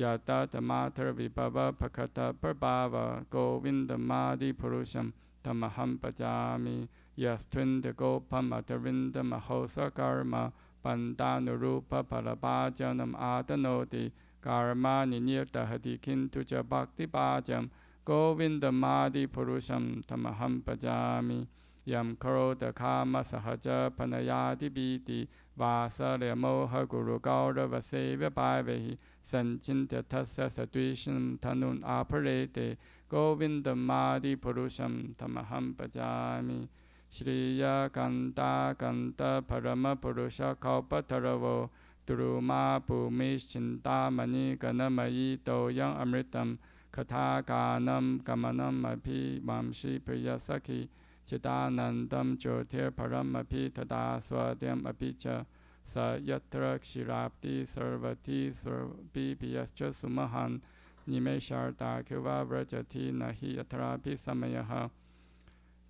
B: ยาตตมาทวิภวะภคตปปาวะโกวินดมาดิพุรุชัมธรรมหัมปจามิยัสทุนเตโกพัมอัตรินดมโหสการมาปันตานุรูปภลปาจานัมอาตโนติ karma nirtahati kintu cha bhakti pajam govindamadi purusham tamaham pajami yam karota kama sahaja panayati biti vasalya moha guru gaurava sevya bhaivehi sanchintya tasya sadvisham tanun aparete govindamadi purusham tamaham pajami Shriya Kanta Kanta Parama Purusha Kalpataravo Duruma Bhumishchintamani Ganamayi Doyang Amritam Katha Ganam Gamanam Api Vamshi Priyasaki Chidanandam Jyotir Param Api Tada Swadhyam Apicha Sa Yatra Kshirapti Sarvati Sarvi Piyascha Sumahan Nimesharta Kiva Vrajati Nahi Yatrapi Samayaha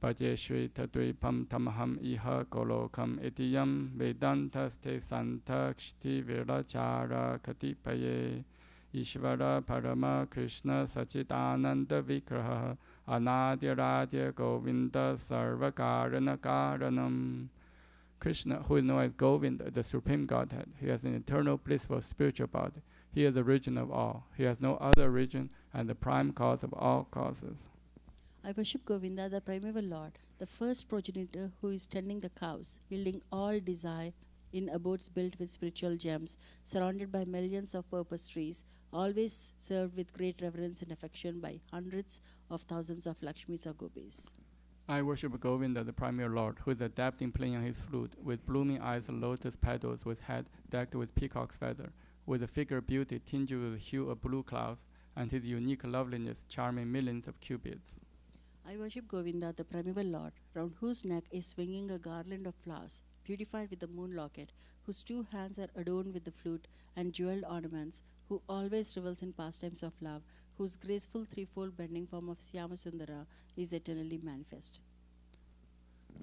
B: Pajeshri Tadvipam Tamaham Iha Golokam Etiyam Vedantaste Santakshti Virachara Katipaye Ishvara Parama Krishna Sachidananda Vigraha Anadya Govinda Sarvakarana Karanam. Krishna, who is known as Govinda, the Supreme Godhead, he has an eternal blissful spiritual body. He is the origin of all. He has no other origin and the prime cause of all causes.
D: I worship Govinda, the primeval Lord, the first progenitor who is tending the cows, yielding all desire in abodes built with spiritual gems, surrounded by millions of purpose trees, always served with great reverence and affection by hundreds of thousands of Lakshmis or Gopis.
B: I worship Govinda, the primeval Lord, who is adept in playing on his flute, with blooming eyes and lotus petals, with head decked with peacock's feather, with a figure beauty tinged with the hue of blue clouds, and his unique loveliness charming millions of cupids.
D: I worship Govinda, the primeval Lord, round whose neck is swinging a garland of flowers, beautified with the moon locket, whose 2 hands are adorned with the flute and jeweled ornaments, who always revels in pastimes of love, whose graceful threefold bending form of Syamasundara is eternally manifest.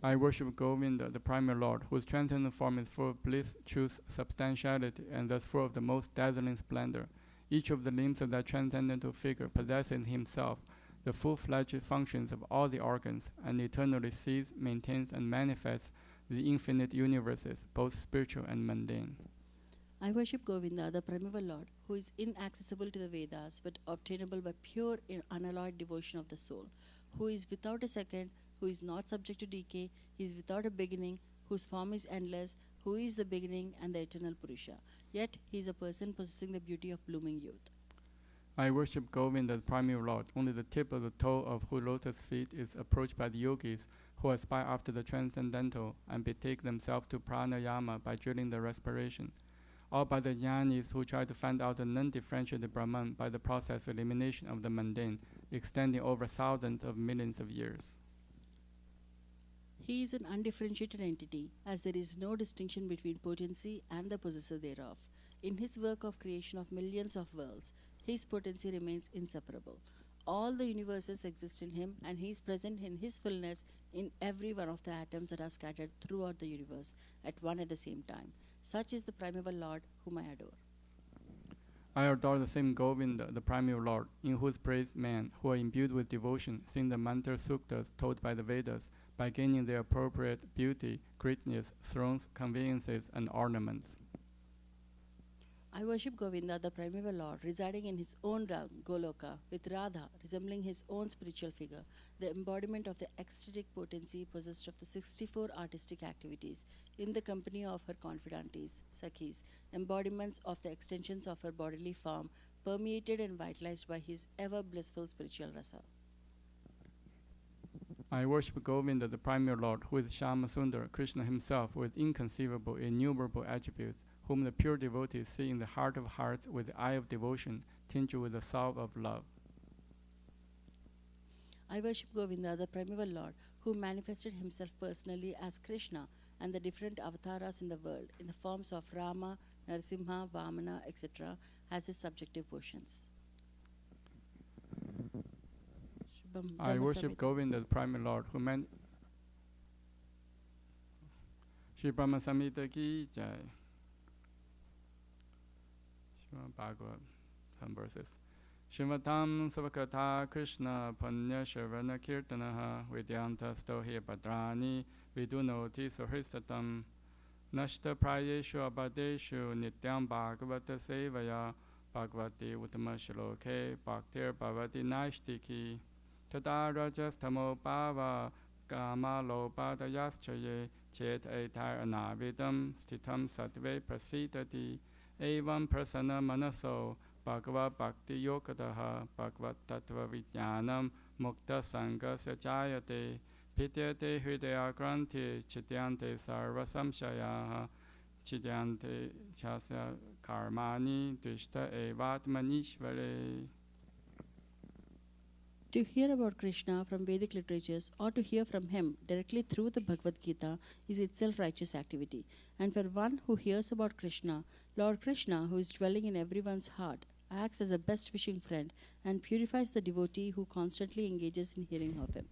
B: I worship Govinda, the primeval Lord, whose transcendent form is full of bliss, truth, substantiality, and thus full of the most dazzling splendor. Each of the limbs of that transcendental figure possesses in himself the full-fledged functions of all the organs, and eternally sees, maintains, and manifests the infinite universes, both spiritual and mundane.
D: I worship Govinda, the primeval Lord, who is inaccessible to the Vedas, but obtainable by pure, unalloyed devotion of the soul, who is without a second, who is not subject to decay, he is without a beginning, whose form is endless, who is the beginning and the eternal Purusha. Yet he is a person possessing the beauty of blooming youth.
B: I worship Govinda, the primeval Lord. Only the tip of the toe of whose lotus feet is approached by the yogis who aspire after the transcendental and betake themselves to pranayama by drilling the respiration, or by the jnanis who try to find out the non-differentiated Brahman by the process of elimination of the mundane, extending over thousands of millions of years.
D: He is an undifferentiated entity, as there is no distinction between potency and the possessor thereof. In his work of creation of millions of worlds, his potency remains inseparable. All the universes exist in him, and he is present in his fullness in every one of the atoms that are scattered throughout the universe at the same time. Such is the primeval Lord whom I adore.
B: I adore the same Govinda, the primeval Lord, in whose praise men, who are imbued with devotion, sing the mantra suktas taught by the Vedas, by gaining their appropriate beauty, greatness, thrones, conveniences, and ornaments.
D: I worship Govinda, the primeval Lord, residing in his own realm, Goloka, with Radha, resembling his own spiritual figure, the embodiment of the ecstatic potency possessed of the 64 artistic activities, in the company of her confidantes, Sakhis, embodiments of the extensions of her bodily form, permeated and vitalized by his ever blissful spiritual rasa.
B: I worship Govinda, the primeval Lord, who is Shyamasundara, Krishna himself, with inconceivable, innumerable attributes, whom the pure devotees see in the heart of hearts with the eye of devotion, tinged with the salve of love.
D: I worship Govinda, the primeval Lord, who manifested himself personally as Krishna and the different avatars in the world, in the forms of Rama, Narasimha, Vamana, etc., as his subjective portions.
B: I worship Govinda, the primeval Lord, who Shri Brahma Samhita ki jai. Bhagavad 10 verses. Shivatam Savakata Krishna Panya Shavana Kirtanaha Vidyanta Stohi Padrani Vidunoti Sohisatam Nashta Prayeshu Abadeshu Nityam Bhagavata Sevaya Bhagavati Uttama Shloke Bhaktir Bhavati Naishtiki Tada Rajastamo Bhava Kama Lopadayaschaye Chet Etar Anavidam Stitam Sattve Prasidati Evam Prasana Manaso Bhagavad Bhakti Yokadaha Bhagavad Tattva Vijnanam Mukta Sangha Sajayate Pityate Hridaya Granthi Chityante Sarva Samshayaha Chidyante Chasya Karmani Drishta Evatmanishvare.
D: To hear about Krishna from Vedic literatures or to hear from him directly through the Bhagavad Gita is itself righteous activity. And for one who hears about Krishna, Lord Krishna, who is dwelling in everyone's heart, acts as a best wishing friend and purifies the devotee who constantly engages in hearing of him.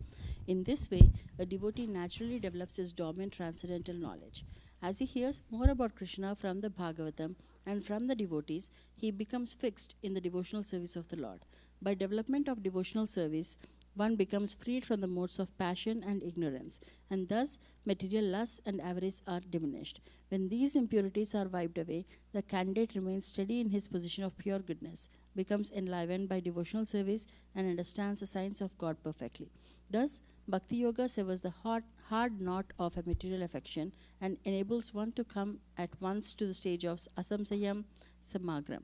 D: In this way, a devotee naturally develops his dormant transcendental knowledge. As he hears more about Krishna from the Bhagavatam and from the devotees, he becomes fixed in the devotional service of the Lord. By development of devotional service, one becomes freed from the modes of passion and ignorance, and thus material lust and avarice are diminished. When these impurities are wiped away, the candidate remains steady in his position of pure goodness, becomes enlivened by devotional service, and understands the science of God perfectly. Thus, Bhakti Yoga severs the hard knot of a material affection and enables one to come at once to the stage of asamsayam samagram,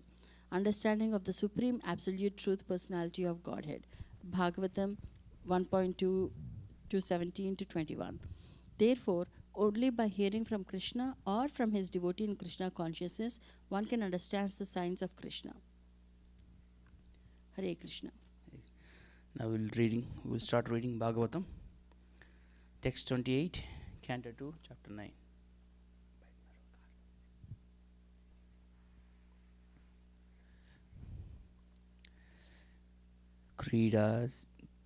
D: understanding of the supreme absolute truth personality of Godhead. Bhagavatam 1.2 to 17 to 21. Therefore, only by hearing from Krishna or from his devotee in Krishna consciousness, one can understand the signs of Krishna. Hare Krishna.
E: Now we'll start reading Bhagavatam. Text 28, Canto 2, Chapter 9.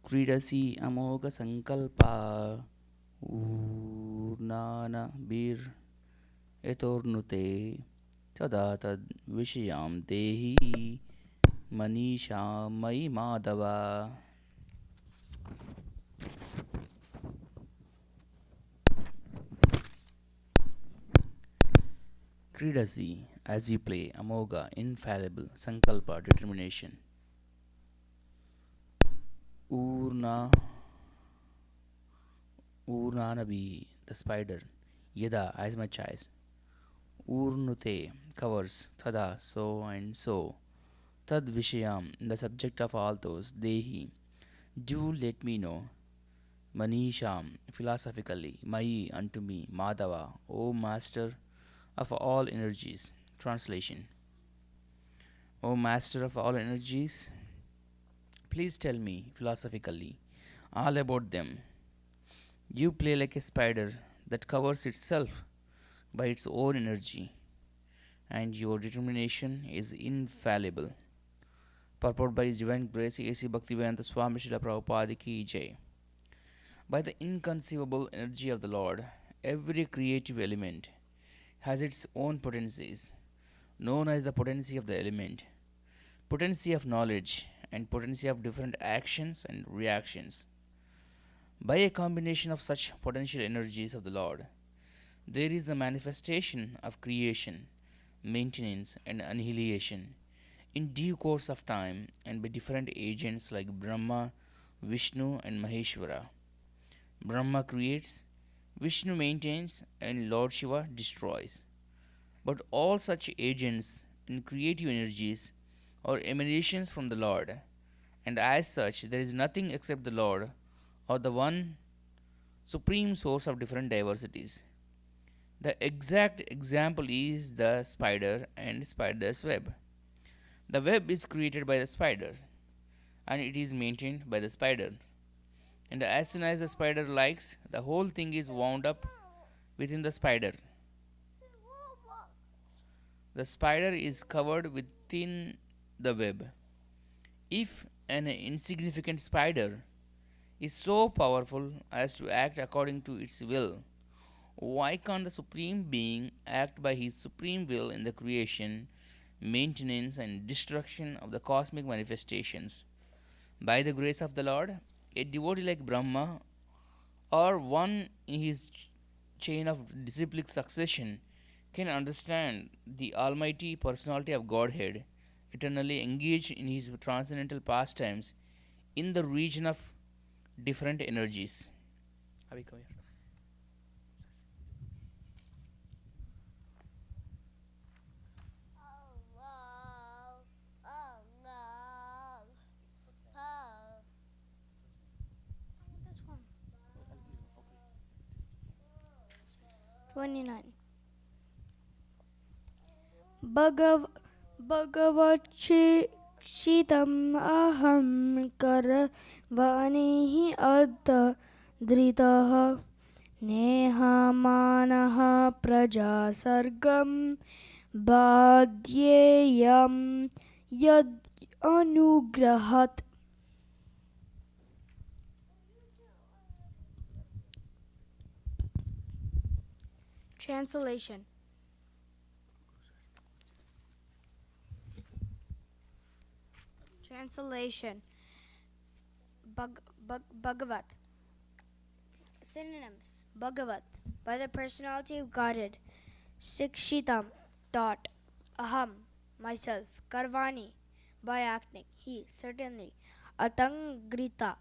E: Kridasi amoga sankalpa urnana bir etornute tada tad vishayam dehi manisha mai madava. Kridasi, as you play, amoga, infallible, sankalpa, determination. Urnanabi, the spider, yada, as much as. Urnute, covers, tada, so and so. Tad vishayam, the subject of all those, dehi, do let me know. Manisham, philosophically, mai, unto me, Madhava, O Master of all energies. Translation. O Master of all energies, please tell me philosophically all about them. You play like a spider that covers itself by its own energy, and your determination is infallible. Purport by His Divine Grace A.C. Bhaktivedanta Swami Srila Prabhupada Ki Jai. By the inconceivable energy of the Lord, every creative element has its own potencies, known as the potency of the element, potency of knowledge, and potency of different actions and reactions. By a combination of such potential energies of the Lord, there is a manifestation of creation, maintenance, and annihilation in due course of time and by different agents like Brahma, Vishnu, and Maheshwara. Brahma creates, Vishnu maintains, and Lord Shiva destroys. But all such agents and creative energies are emanations from the Lord, and as such there is nothing except the Lord or the one supreme source of different diversities. The exact example is the spider and spider's web. The web is created by the spider, and it is maintained by the spider. And as soon as the spider likes, the whole thing is wound up within the spider. The spider is covered within the web. If an insignificant spider is so powerful as to act according to its will, why can't the Supreme Being act by His supreme will in the creation, maintenance, and destruction of the cosmic manifestations? By the grace of the Lord, a devotee like Brahma or one in his chain of disciplic succession can understand the Almighty Personality of Godhead eternally engaged in his transcendental pastimes in the region of different energies. अभी कहो यार.
F: This one. 29. भगवच्छितम् अहं करवाणिः अधृतः नेहामानः प्रजासर्गं बाध्येयं यद् अनुग्रहात्. Translation. Translation. Bhagavat. Synonyms. Bhagavat, by the personality of Godhead. Sikshitam, taught. Aham, myself. Karvani, by acting. He, certainly. Atangrita,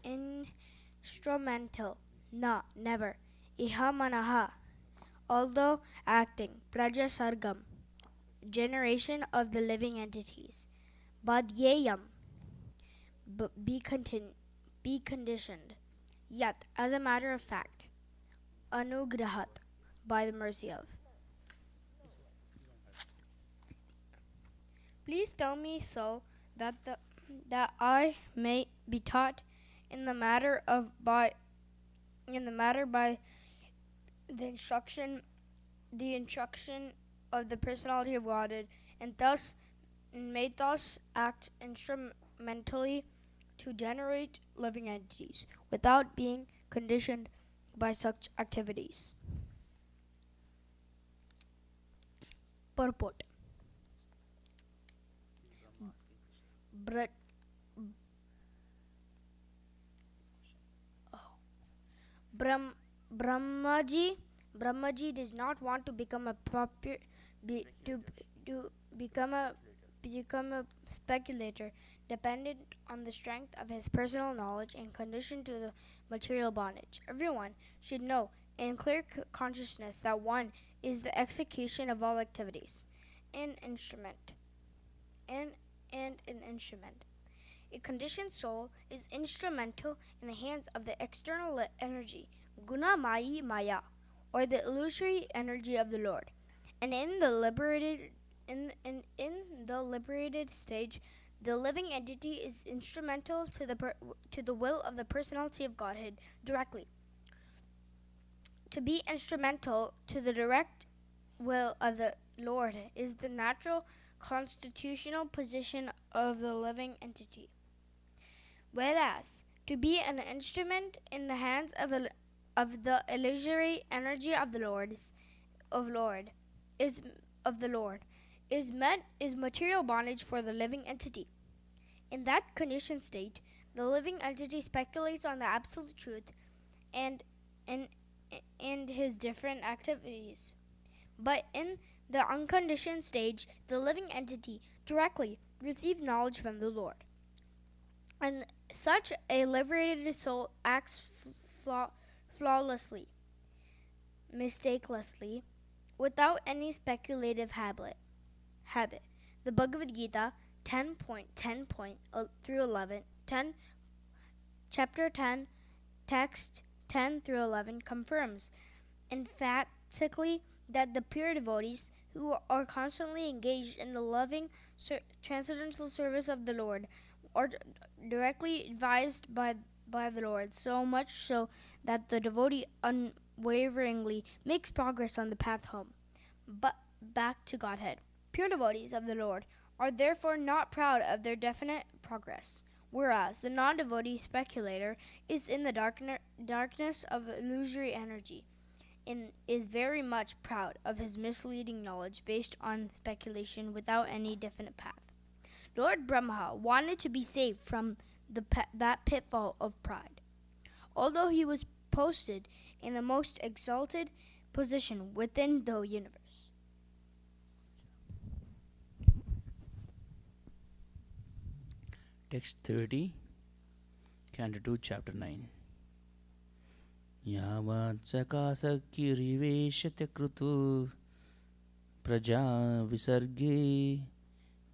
F: instrumental. Na, never. Ihamanaha, although acting. Prajasargam, generation of the living entities. Badhyeyam, be conditioned. Yet, as a matter of fact. Anugrahat, by the mercy of. Please tell me so that I may be taught in the matter by the instruction of the personality of Godhead, and may thus act instrumentally to generate living entities without being conditioned by such activities. Purport. Brahmaji does not want to become a speculator dependent on the strength of his personal knowledge and conditioned to the material bondage. Everyone should know in clear consciousness that one is the execution of all activities, an instrument. A conditioned soul is instrumental in the hands of the external energy, guna mayi maya, or the illusory energy of the Lord. And in the liberated stage, the living entity is instrumental to the will of the personality of Godhead directly. To be instrumental to the direct will of the Lord is the natural constitutional position of the living entity. Whereas to be an instrument in the hands of the illusory energy of the Lord is material bondage for the living entity. In that conditioned state, the living entity speculates on the absolute truth and his different activities. But in the unconditioned stage, the living entity directly receives knowledge from the Lord. And such a liberated soul acts flawlessly, mistakelessly, without any speculative habit. The Bhagavad Gita 10.10 chapter 10, text 10 through 11 confirms emphatically that the pure devotees who are constantly engaged in the loving transcendental service of the Lord are directly advised by the Lord, so much so that the devotee unwaveringly makes progress on the path home, but back to Godhead. Pure devotees of the Lord are therefore not proud of their definite progress, whereas the non-devotee speculator is in the darkness of illusory energy and is very much proud of his misleading knowledge based on speculation without any definite path. Lord Brahma wanted to be saved from that pitfall of pride, although he was posted in the most exalted position within the universe.
E: Text 30, Canto 2, Chapter 9. यावत्सकासकिरिवेशते कृतु प्रजा विसर्गे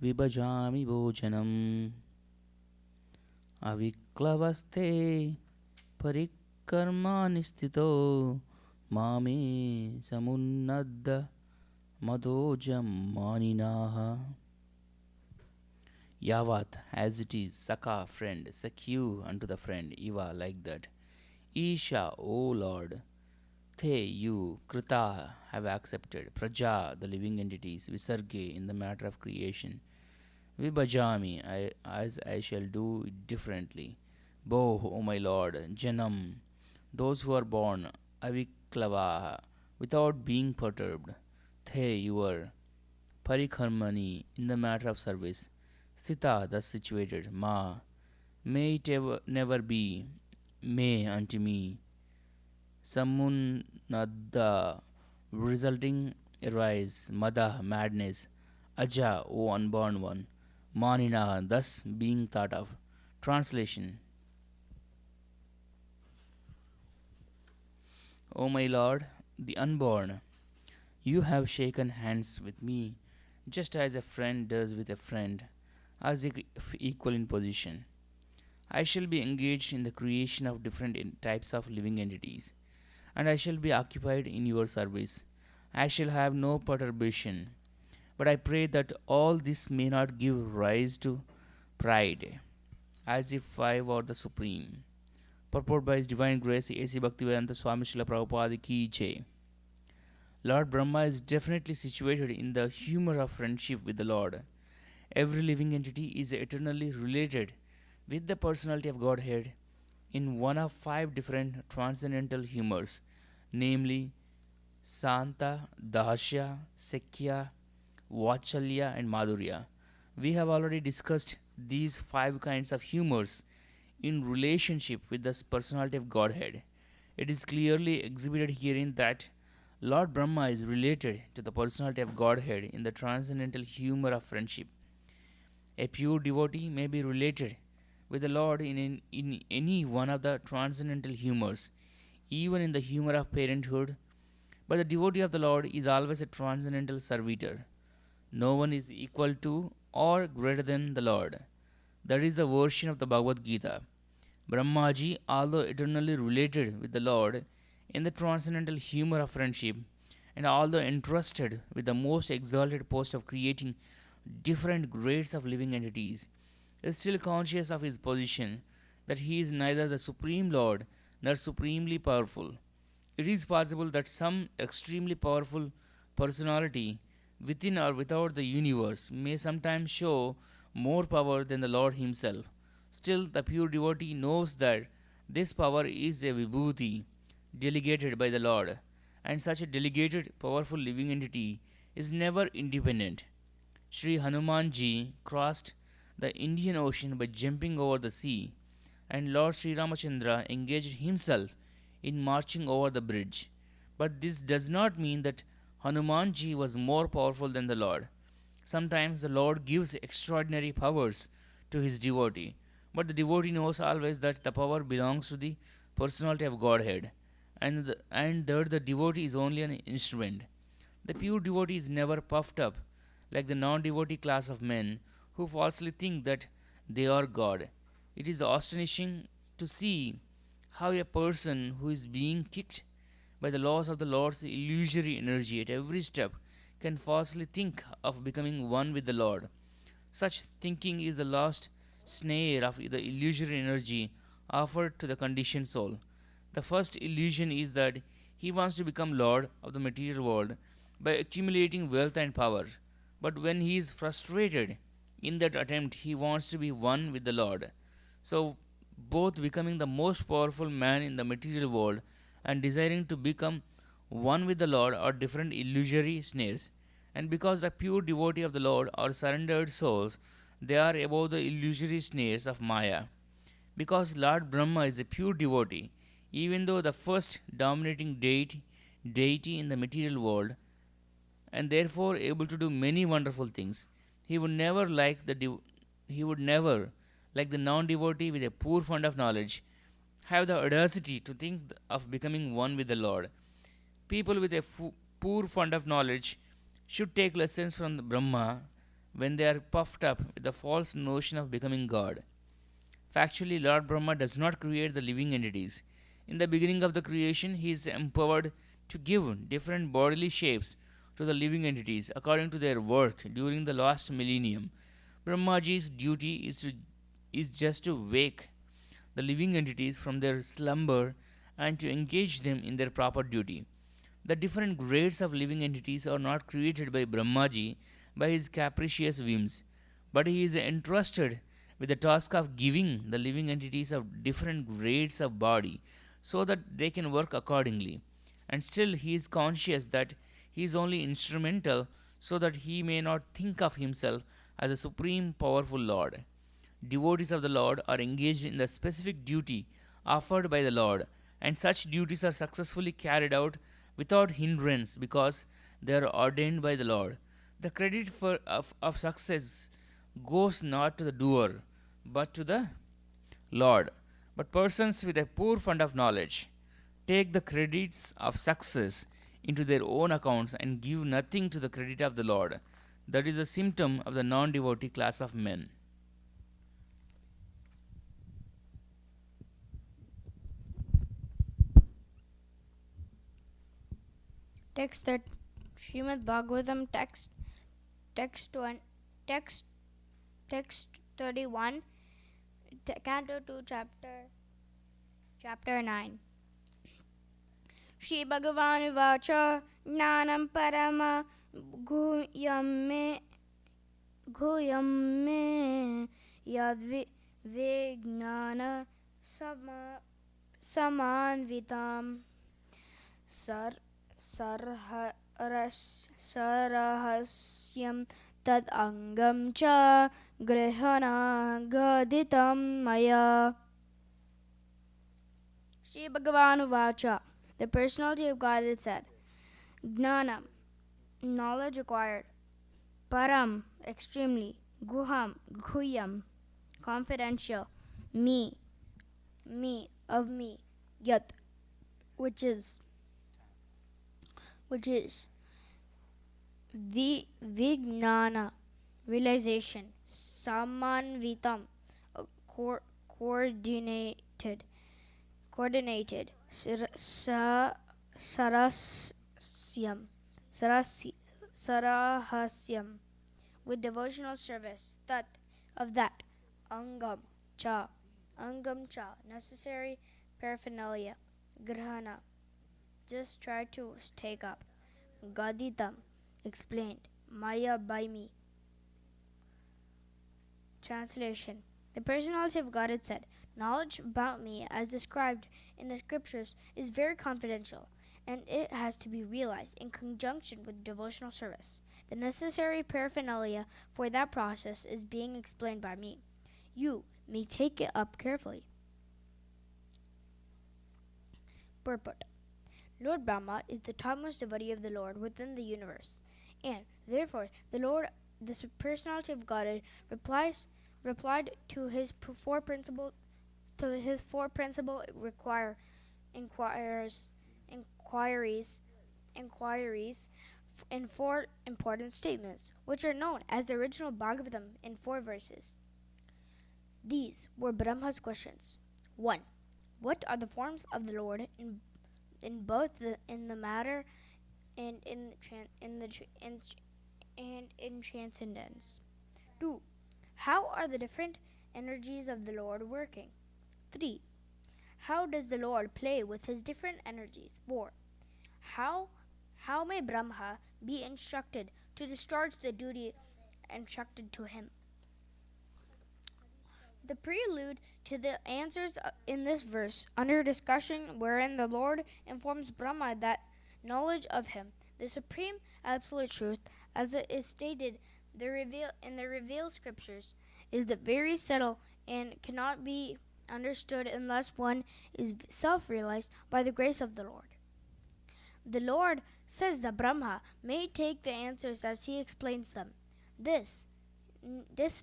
E: विभजामि भोजनम् अविक्लवस्ते परिकर्माणि स्थितो मामे समुन्नद्द मदोजमानिनाः. Yavat, as it is, Saka, friend, Sakyu unto the friend, Iva, like that. Isha, O Lord, Te, you, Krita, have accepted, Praja, the living entities, Visarge, in the matter of creation, Vibhajami, as I shall do it differently. Bo, O my Lord, Janam, those who are born, Aviklava, without being perturbed, The, your, Parikharmani, in the matter of service, Sthita, thus situated, Ma, may it never be, may unto me, Samunadda, resulting arise, Mada, madness, Aja, O unborn one, Manina, thus being thought of. Translation. O my Lord, the unborn, you have shaken hands with me, just as a friend does with a friend, as if equal in position. I shall be engaged in the creation of different types of living entities, and I shall be occupied in your service. I shall have no perturbation, but I pray that all this may not give rise to pride, as if I were the supreme. Purport by His Divine Grace, A.C. Bhaktivedanta Swami Srila Prabhupada Ki Jai. Lord Brahma is definitely situated in the humor of friendship with the Lord. Every living entity is eternally related with the personality of Godhead in one of 5 different transcendental humors, namely Santa, Dahasya, Sekya, Vachalya, and Madhurya. We have already discussed these 5 kinds of humors in relationship with the personality of Godhead. It is clearly exhibited herein that Lord Brahma is related to the personality of Godhead in the transcendental humor of friendship. A pure devotee may be related with the Lord in any one of the transcendental humors, even in the humor of parenthood, but the devotee of the Lord is always a transcendental servitor. No one is equal to or greater than the Lord. That is the version of the Bhagavad Gita. Brahmaji, although eternally related with the Lord in the transcendental humor of friendship, and although entrusted with the most exalted post of creating different grades of living entities, is still conscious of his position that he is neither the Supreme Lord nor supremely powerful. It is possible that some extremely powerful personality within or without the universe may sometimes show more power than the Lord himself. Still, the pure devotee knows that this power is a vibhuti delegated by the Lord, and such a delegated, powerful living entity is never independent. Sri Hanumanji crossed the Indian Ocean by jumping over the sea, and Lord Sri Ramachandra engaged himself in marching over the bridge. But this does not mean that Hanumanji was more powerful than the Lord. Sometimes the Lord gives extraordinary powers to his devotee, but the devotee knows always that the power belongs to the personality of Godhead, and that the devotee is only an instrument. The pure devotee is never puffed up like the non devotee class of men who falsely think that they are God. It is astonishing to see how a person who is being kicked by the laws of the Lord's illusory energy at every step can falsely think of becoming one with the Lord. Such thinking is the last snare of the illusory energy offered to the conditioned soul. The first illusion is that he wants to become Lord of the material world by accumulating wealth and power. But when he is frustrated in that attempt, he wants to be one with the Lord. So, both becoming the most powerful man in the material world and desiring to become one with the Lord are different illusory snares. And because the pure devotee of the Lord are surrendered souls, they are above the illusory snares of Maya. Because Lord Brahma is a pure devotee, even though the first dominating deity in the material world, and therefore able to do many wonderful things, he would never like the non devotee with a poor fund of knowledge, have the audacity to think of becoming one with the Lord. People with a poor fund of knowledge should take lessons from the Brahma when they are puffed up with the false notion of becoming God. Factually, Lord Brahma does not create the living entities. In the beginning of the creation, he is empowered to give different bodily shapes to the living entities according to their work during the last millennium. Brahmaji's duty is just to wake the living entities from their slumber and to engage them in their proper duty. The different grades of living entities are not created by Brahmaji by his capricious whims, but he is entrusted with the task of giving the living entities of different grades of body so that they can work accordingly. And still, he is conscious that he is only instrumental so that he may not think of himself as a supreme powerful Lord. Devotees of the Lord are engaged in the specific duty offered by the Lord, and such duties are successfully carried out without hindrance because they are ordained by the Lord. The credit of success goes not to the doer, but to the Lord. But persons with a poor fund of knowledge take the credits of success into their own accounts and give nothing to the credit of the Lord. That is a symptom of the non devotee class of men.
F: Text that Srimad Bhagavatam text 1 text text 31 Canto 2 chapter 9 Shri Bhagavan Vacha Jnanam Parama Guyam me Yad Vijnana Samanvitam Sarahasyam Tad Angam Cha Grihana Gaditam Maya. Shri Bhagavan Vacha, the personality of God, it said, Gnanam, knowledge acquired, Param, extremely, Guyam, confidential, me, of me, Yat, which is Vijnana, realization, Samanvitam, coordinated, Sarahasyam, with devotional service, Tat, of that, Angam Cha, necessary paraphernalia, Grahana, just try to take up, Gaditam, explained, Maya by me. Translation. The personality of God, it said, knowledge about me as described in the scriptures is very confidential, and it has to be realized in conjunction with devotional service. The necessary paraphernalia for that process is being explained by me. You may take it up carefully. Purport. Lord Brahma is the topmost devotee of the Lord within the universe, and therefore the Lord, the personality of Godhead, replied to his four principal inquiries in four important statements, which are known as the original Bhagavatam in 4 verses. These were Brahma's questions. 1. What are the forms of the Lord in both in the matter and in transcendence? 2. How are the different energies of the Lord working? 3. How does the Lord play with his different energies? 4. How may Brahma be instructed to discharge the duty entrusted to him? The prelude to the answers in this verse under discussion, wherein the Lord informs Brahma that knowledge of him, the supreme absolute truth, as it is stated in the revealed scriptures, is the very subtle and cannot be understood unless one is self-realized by the grace of the Lord. The Lord says that Brahma may take the answers as he explains them. This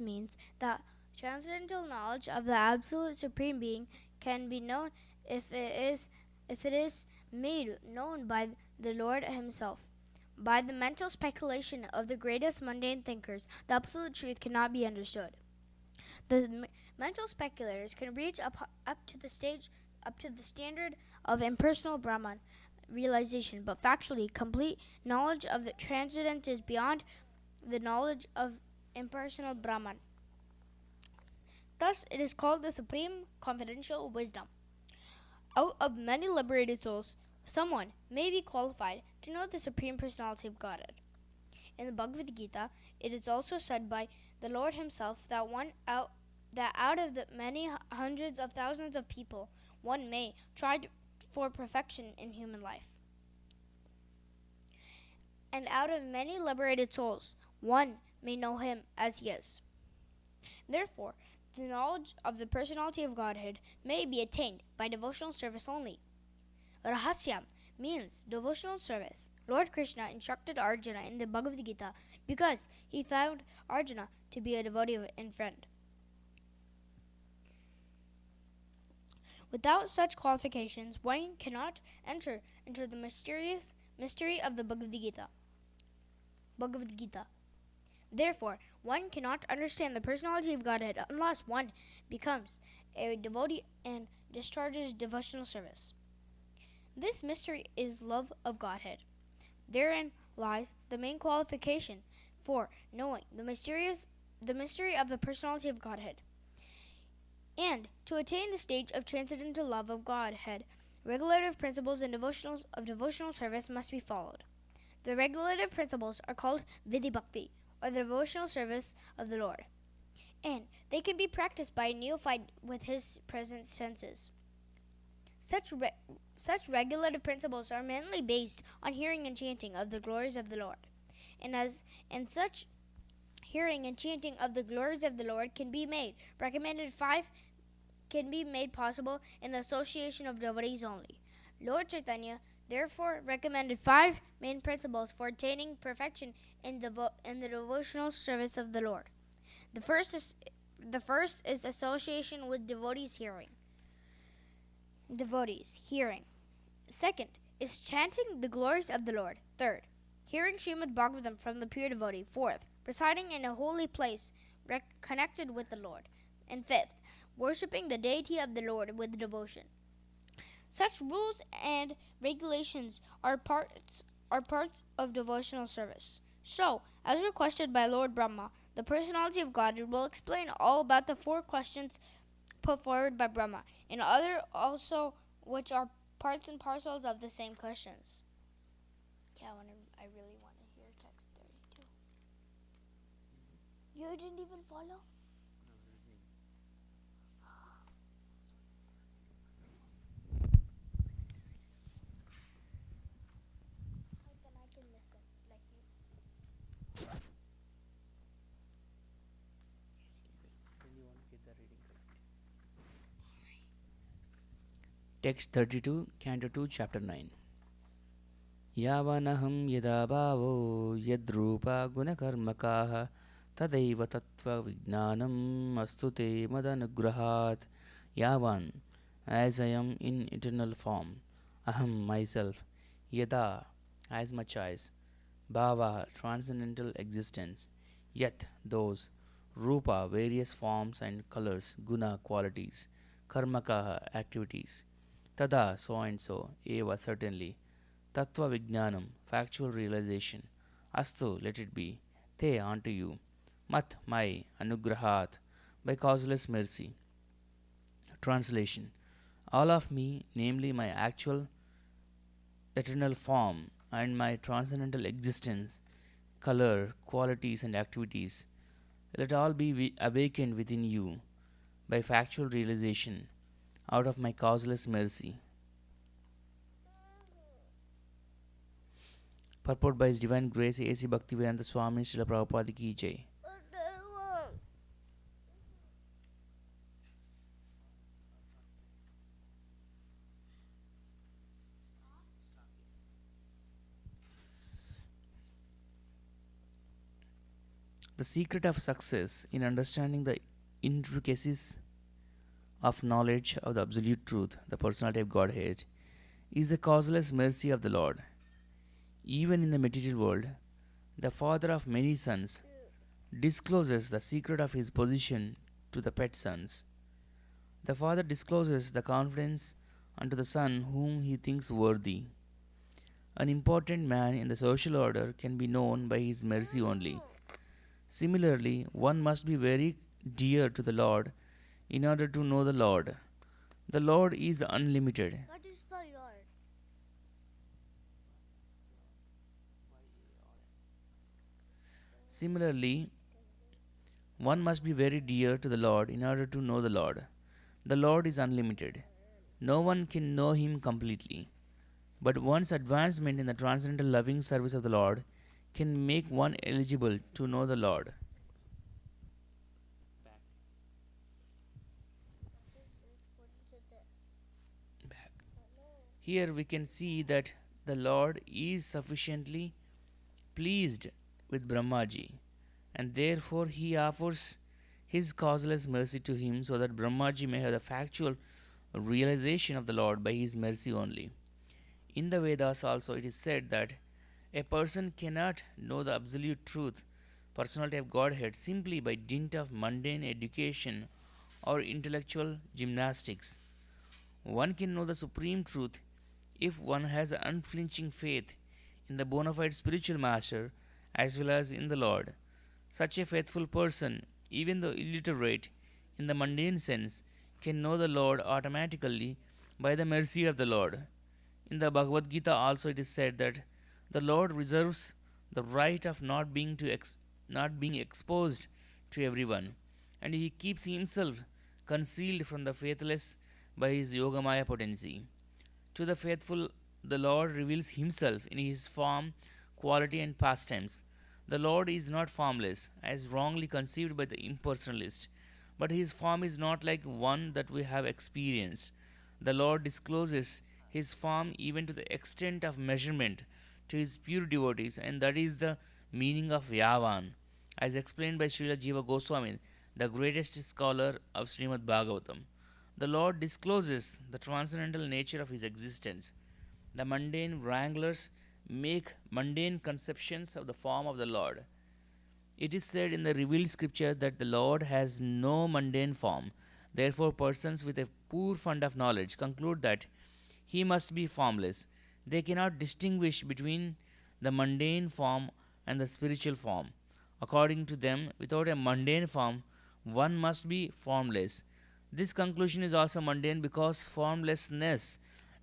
F: means that Transcendental knowledge of the Absolute Supreme Being can be known if it is made known by the Lord Himself. By the mental speculation of the greatest mundane thinkers, the absolute truth cannot be understood. The mental speculators can reach up to the standard of impersonal Brahman realization, but factually, complete knowledge of the transcendent is beyond the knowledge of impersonal Brahman. Thus, it is called the supreme confidential wisdom. Out of many liberated souls, someone may be qualified to know the Supreme Personality of Godhead. In the Bhagavad Gita, it is also said by the Lord Himself that out of the many hundreds of thousands of people, one may try for perfection in human life. And out of many liberated souls, one may know Him as He is. Therefore, the knowledge of the personality of Godhead may be attained by devotional service only. Rahasyam means devotional service. Lord Krishna instructed Arjuna in the Bhagavad Gita because He found Arjuna to be a devotee and friend. Without such qualifications, one cannot enter into the mysterious mystery of the Bhagavad Gita. Therefore, one cannot understand the personality of Godhead unless one becomes a devotee and discharges devotional service. This mystery is love of Godhead. Therein lies the main qualification for knowing the mystery of the personality of Godhead. And to attain the stage of transcendental love of Godhead, regulative principles and devotional service must be followed. The regulative principles are called Vidhi Bhakti, or the devotional service of the Lord, and they can be practiced by a neophyte with his present senses. Such regulative principles are mainly based on hearing and chanting of the glories of the Lord, and such hearing and chanting of the glories of the Lord can be made possible in the association of devotees only. Lord Chaitanya therefore recommended 5 main principles for attaining perfection in the devotional service of the Lord. The first is association with devotees hearing. Second is chanting the glories of the Lord. Third, hearing Srimad Bhagavatam from the pure devotee. Fourth, residing in a holy place connected with the Lord. And fifth, worshipping the deity of the Lord with devotion. Such rules and regulations are parts of devotional service. So, as requested by Lord Brahma, the personality of God will explain all about the 4 questions put forward by Brahma, and other also which are parts and parcels of the same questions. I really want to hear text 32. You didn't even follow? I can listen like you.
E: Text 32, Canto 2, Chapter 9. Yavanaham yada bhavo yadrupa gunakarmakaha tadaiva tattva vijnanam astute madanugrahat. Yavan, as I am in eternal form, aham, myself, yada, as much as, bhava, transcendental existence, yet, those, rupa, various forms and colors, guna, qualities, karmakaha, activities, tada, so and so, eva, certainly, tattva vijnanam, factual realization, astu, let it be, te, unto you, mat, my, anugrahat, by causeless mercy. Translation: all of me, namely my actual eternal form and my transcendental existence, color, qualities, and activities, let all be awakened within you by factual realization out of my causeless mercy. Purport by His Divine Grace A.C. Bhaktivedanta Swami Srila Prabhupada Ki Jai. The secret of success in understanding the intricacies of knowledge of the absolute truth, the personality of Godhead, is the causeless mercy of the Lord. Even in the material world, the father of many sons discloses the secret of his position to the pet sons. The father discloses the confidence unto the son whom he thinks worthy. An important man in the social order can be known by his mercy only. Similarly, one must be very dear to the Lord in order to know the Lord. The Lord is unlimited.
F: What do you spell Lord?
E: Similarly, one must be very dear to the Lord in order to know the Lord. The Lord is unlimited. No one can know Him completely. But one's advancement in the transcendental loving service of the Lord can make one eligible to know the Lord. Here we can see that the Lord is sufficiently pleased with Brahmaji, and therefore he offers his causeless mercy to him so that Brahmaji may have the factual realization of the Lord by his mercy only. In the Vedas also it is said that a person cannot know the absolute truth, personality of Godhead, simply by dint of mundane education or intellectual gymnastics. One can know the supreme truth if one has unflinching faith in the bona fide spiritual master as well as in the Lord. Such a faithful person, even though illiterate in the mundane sense, can know the Lord automatically by the mercy of the Lord. In the Bhagavad Gita also it is said that the Lord reserves the right of not being exposed to everyone, and he keeps himself concealed from the faithless by his Yogamaya potency. To the faithful, the Lord reveals himself in his form, quality, and pastimes. The Lord is not formless, as wrongly conceived by the impersonalist, but his form is not like one that we have experienced. The Lord discloses his form even to the extent of measurement to his pure devotees, and that is the meaning of Yavan, as explained by Srila Jiva Goswami, the greatest scholar of Srimad Bhagavatam. The Lord discloses the transcendental nature of his existence. The mundane wranglers make mundane conceptions of the form of the Lord. It is said in the revealed scriptures that the Lord has no mundane form. Therefore, persons with a poor fund of knowledge conclude that he must be formless. They cannot distinguish between the mundane form and the spiritual form. According to them, without a mundane form, one must be formless. This conclusion is also mundane because formlessness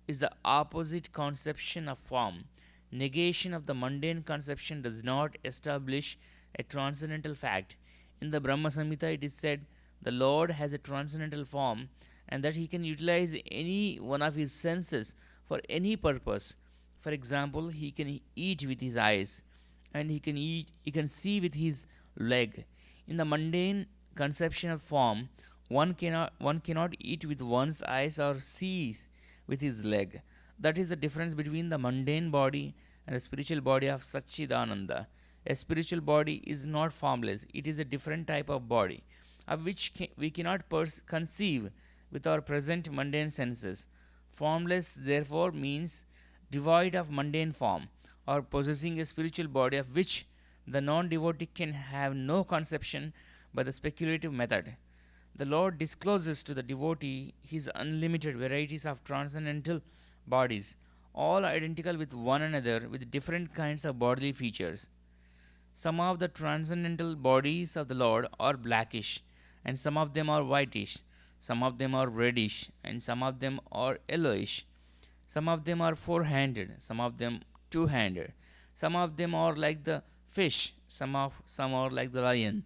E: is the opposite conception of form. Negation of the mundane conception does not establish a transcendental fact. In the Brahma Samhita, it is said the Lord has a transcendental form and that he can utilize any one of his senses for any purpose. For example, he can eat with his eyes and he can see with his leg. In the mundane conception of form, one cannot eat with one's eyes or sees with his leg. That is the difference between the mundane body and the spiritual body of Satchidananda. A spiritual body is not formless, it is a different type of body, of which we cannot conceive with our present mundane senses. Formless, therefore, means devoid of mundane form, or possessing a spiritual body of which the non devotee can have no conception by the speculative method. The Lord discloses to the devotee his unlimited varieties of transcendental bodies, all identical with one another with different kinds of bodily features. Some of the transcendental bodies of the Lord are blackish, and some of them are whitish, some of them are reddish, and some of them are yellowish. Some of them are four handed, some of them two handed, some of them are like the fish, some are like the lion.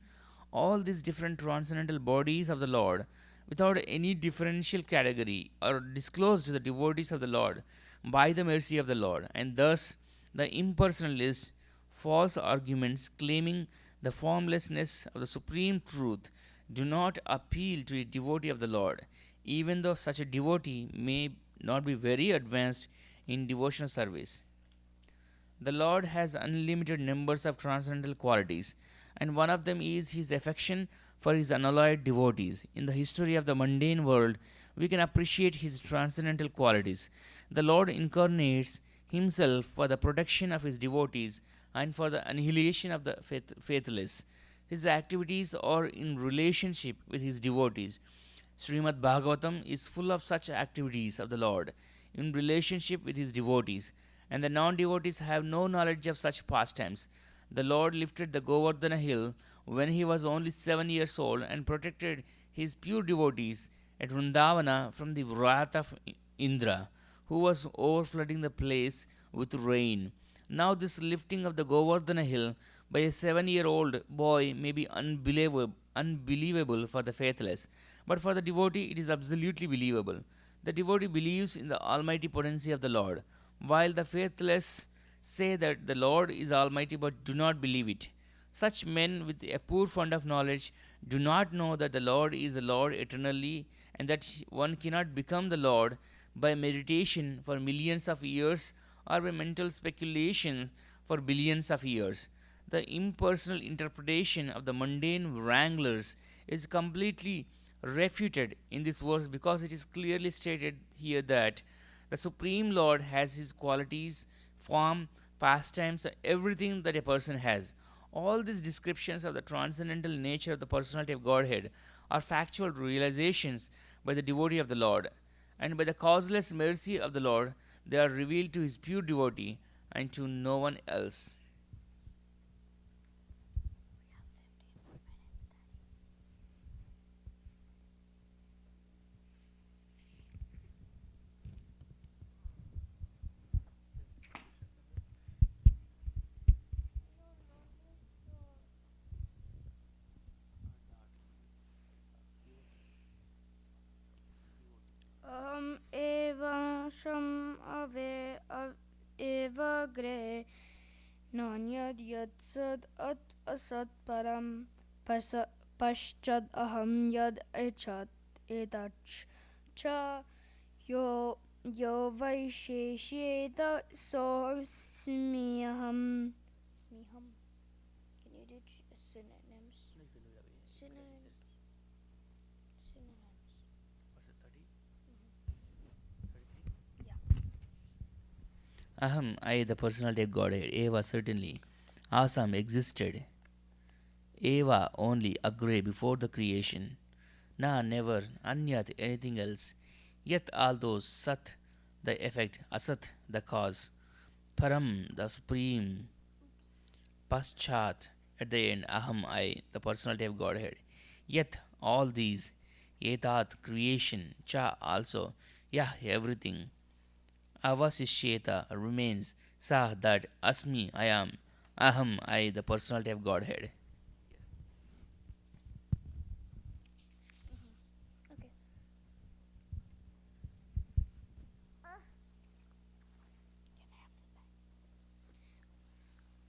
E: All these different transcendental bodies of the Lord, without any differential category, are disclosed to the devotees of the Lord by the mercy of the Lord, and thus the impersonalist false arguments claiming the formlessness of the supreme truth do not appeal to a devotee of the Lord, even though such a devotee may not be very advanced in devotional service. The Lord has unlimited numbers of transcendental qualities, and one of them is his affection for his unalloyed devotees. In the history of the mundane world, we can appreciate his transcendental qualities. The Lord incarnates himself for the protection of his devotees and for the annihilation of the faithless. His activities are in relationship with his devotees. Srimad Bhagavatam is full of such activities of the Lord in relationship with his devotees, and the non devotees have no knowledge of such pastimes. The Lord lifted the Govardhana hill when he was only 7 years old and protected his pure devotees at Vrindavana from the wrath of Indra, who was overflooding the place with rain. Now, this lifting of the Govardhana hill by a 7-year-old boy may be unbelievable for the faithless, but for the devotee it is absolutely believable. The devotee believes in the almighty potency of the Lord, while the faithless say that the Lord is almighty but do not believe it. Such men with a poor fund of knowledge do not know that the Lord is the Lord eternally and that one cannot become the Lord by meditation for millions of years or by mental speculations for billions of years. The impersonal interpretation of the mundane wranglers is completely refuted in this verse because it is clearly stated here that the Supreme Lord has his qualities, form, pastimes, everything that a person has. All these descriptions of the transcendental nature of the personality of Godhead are factual realizations by the devotee of the Lord, and by the causeless mercy of the Lord, they are revealed to his pure devotee and to no one else.
F: Evam ave evagre nanyad yad sad at asat param paschad aham yad echat edach cha yo vaisheshyeda so smiham. Can you do synonyms? Synonyms.
E: Aham, I, the personality of Godhead, Eva certainly, Asam existed, Eva only, Agre before the creation, Na never, Anyat anything else, Yet all those, Sat the effect, Asat the cause, Param the supreme, Paschat at the end, Aham I, the personality of Godhead. Yet all these, Etat creation, Cha also, Yah everything, Avasishyeta remains, Sah that, Asmi I am, Aham I, the personality of Godhead.
F: Okay.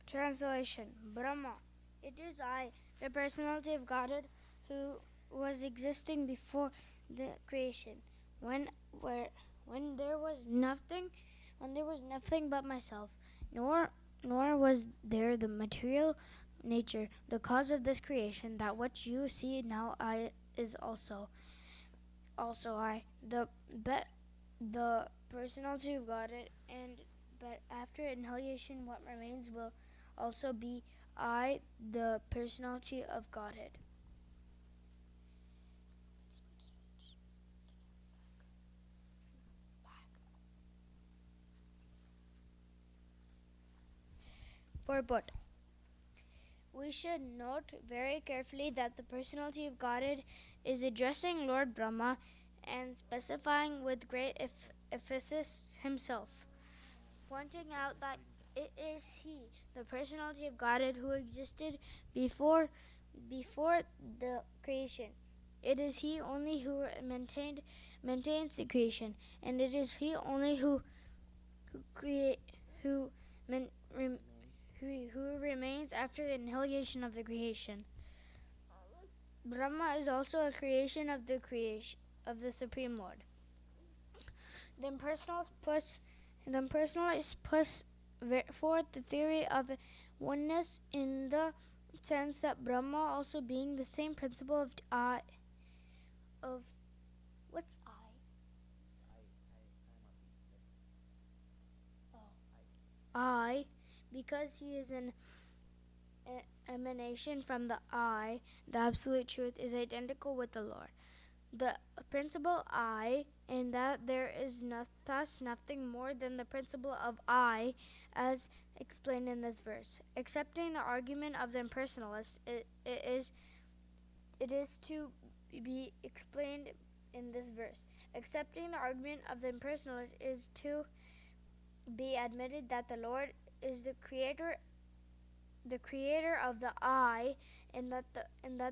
F: Translation: Brahma. It is I, the personality of Godhead, who was existing before the creation. When where when there was nothing but myself, nor was there the material nature, the cause of this creation, that what you see now I is also I, the personality of Godhead, and but after annihilation what remains will also be I, the personality of Godhead. Purport. We should note very carefully that the personality of Godhead is addressing Lord Brahma and specifying with great emphasis himself, pointing out that it is he, the personality of Godhead, who existed before the creation. It is he only who maintains the creation, and it is he only who remains after the annihilation of the creation. Brahma is also a creation of the Supreme Lord. The impersonalists push forth the theory of oneness in the sense that Brahma also being the same principle of what's I, because he is an emanation from the I, the absolute truth is identical with the Lord. The principle I, in that there is thus nothing more than the principle of I, as explained in this verse. Accepting the argument of the impersonalist, it is to be explained in this verse. Accepting the argument of the impersonalist is to be admitted that the Lord is the creator of the I, and that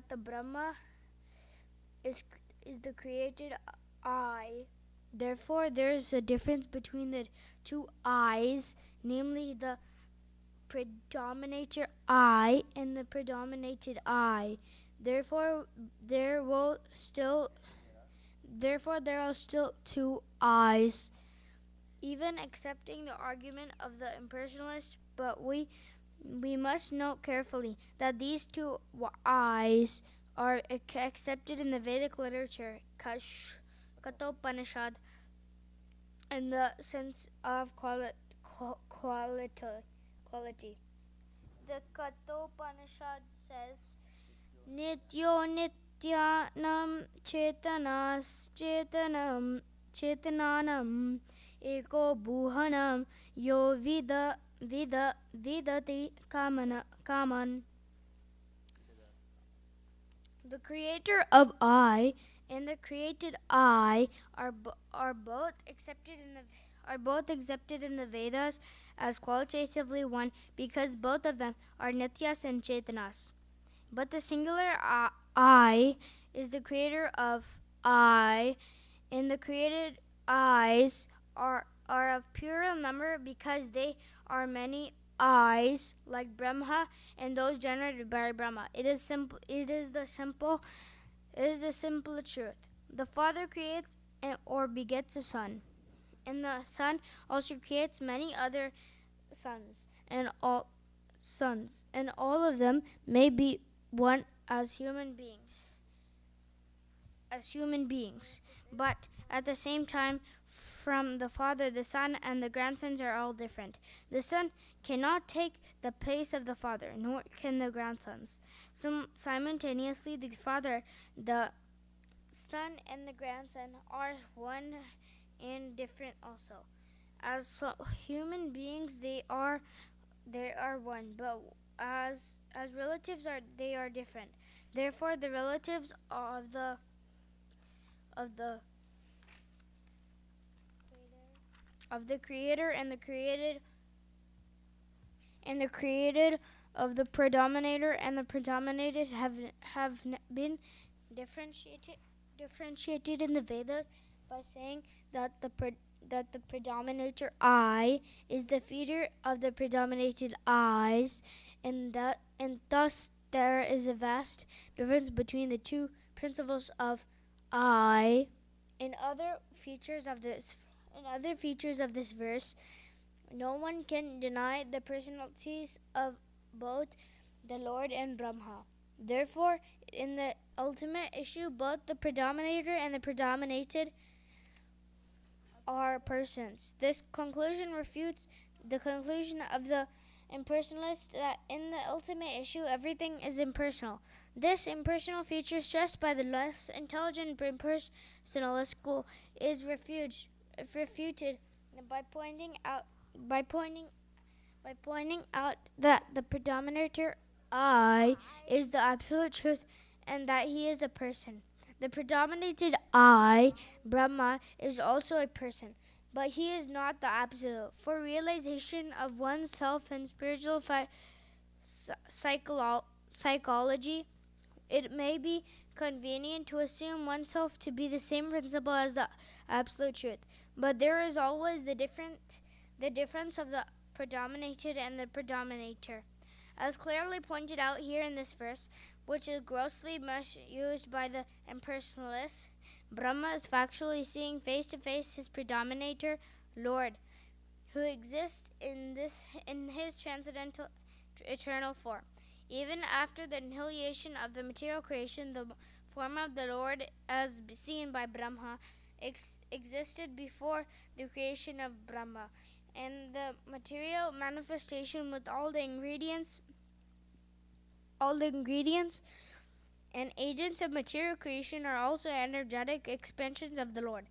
F: the Brahma is the created I. Therefore, there is a difference between the two I's, namely the predominator I and the predominated I. Therefore, there are still two I's. Even accepting the argument of the impersonalist, but we must note carefully that these two I's are accepted in the Vedic literature, Katopanishad, in the sense of quality. The Katopanishad says, Nityo nityanam chetananam eko buhanam yo vidati kaman. The creator of I and the created I are both accepted in the Vedas as qualitatively one, because both of them are nityas and chetanas. But the singular I is the creator of I, and the created I's are of plural number because they are many I's, like Brahma and those generated by Brahma. It is the simple truth. The Father creates or begets a son, and the Son also creates many other sons, and all of them may be one as human beings. But at the same time, from the Father, the Son, and the grandsons are all different. The Son cannot take the place of the Father, nor can the grandsons. Simultaneously, the Father, the Son, and the grandson are one and different also. As human beings, they are one, but as relatives they are different. Therefore, the relatives of the creator and the created of the predominator and the predominated have been differentiated in the Vedas by saying that the predominator I is the feeder of the predominated I's, and thus there is a vast difference between the two principles of I. In other features of this verse, no one can deny the personalities of both the Lord and Brahma. Therefore, in the ultimate issue, both the predominator and the predominated are persons. This conclusion refutes the conclusion of the impersonalist that in the ultimate issue everything is impersonal. This impersonal feature stressed by the less intelligent impersonalist school is refuted by pointing out that the predominator I is the absolute truth and that he is a person. The predominated I, Brahma, is also a person, but he is not the absolute. For realization of oneself in spiritual psychology, it may be convenient to assume oneself to be the same principle as the absolute truth, but there is always the difference of the predominated and the predominator. As clearly pointed out here in this verse, which is grossly misused by the impersonalists, Brahma is factually seeing face to face his predominator, Lord, who exists in his transcendental eternal form. Even after the annihilation of the material creation, the form of the Lord, as seen by Brahma, existed before the creation of Brahma, and the material manifestation with all the ingredients and agents of material creation are also energetic expansions of the Lord.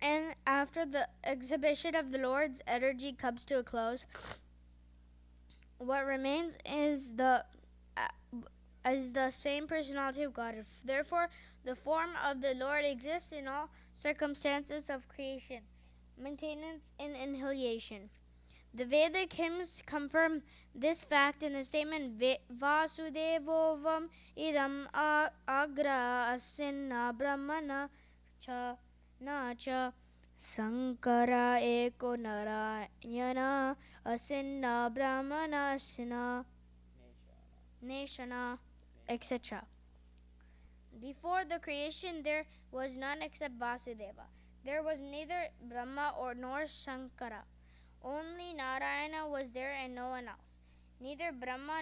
F: And after the exhibition of the Lord's energy comes to a close, what remains is the same personality of God. Therefore, the form of the Lord exists in all circumstances of creation, maintenance, and annihilation. The Vedic hymns confirm this fact in the statement Vasudevovam idam agra asinna brahmana cha na cha sankara eko narayana asinna brahmana asina neshana, etc. Before the creation there was none except Vasudeva. There was neither Brahma nor Sankara. Only Narayana was there and no one else. Neither Brahma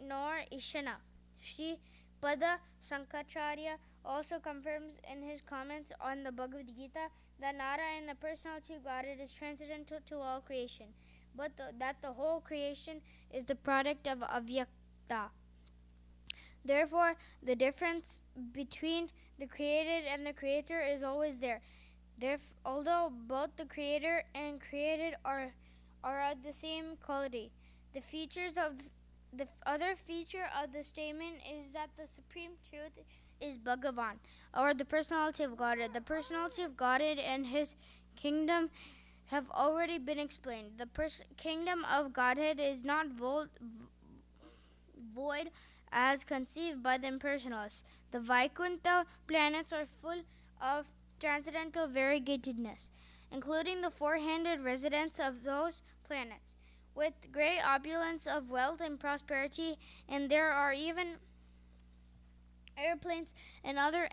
F: nor Ishana. Sri Pada Sankacharya also confirms in his comments on the Bhagavad Gita that Narayana, the personality of Godhead, is transcendental to all creation, but that the whole creation is the product of Avyakta. Therefore, the difference between the created and the creator is always there. Although both the creator and created are of the same quality, the other feature of the statement is that the supreme truth is Bhagavan, or the personality of Godhead. The personality of Godhead and his kingdom have already been explained. The kingdom of Godhead is not void as conceived by the impersonalists. The Vaikuntha planets are full of transcendental variegatedness, including the four-handed residents of those planets, with great opulence of wealth and prosperity, and there are even airplanes and other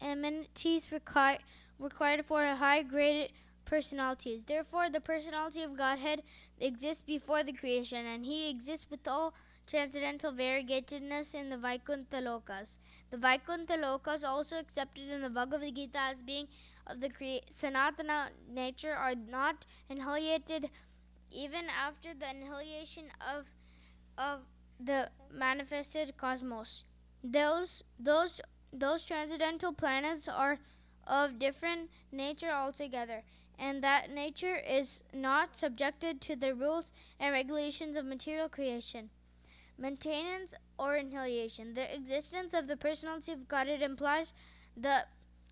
F: amenities required for high-graded personalities. Therefore, the personality of Godhead exists before the creation, and he exists with all transcendental variegatedness in the Vaikuntha Lokas. The Vaikuntha Lokas, also accepted in the Bhagavad Gita as being of the Sanatana nature, are not annihilated even after the annihilation of the manifested cosmos. Those transcendental planets are of different nature altogether, and that nature is not subjected to the rules and regulations of material creation, maintenance, or annihilation. The existence of the personality of Godhead implies the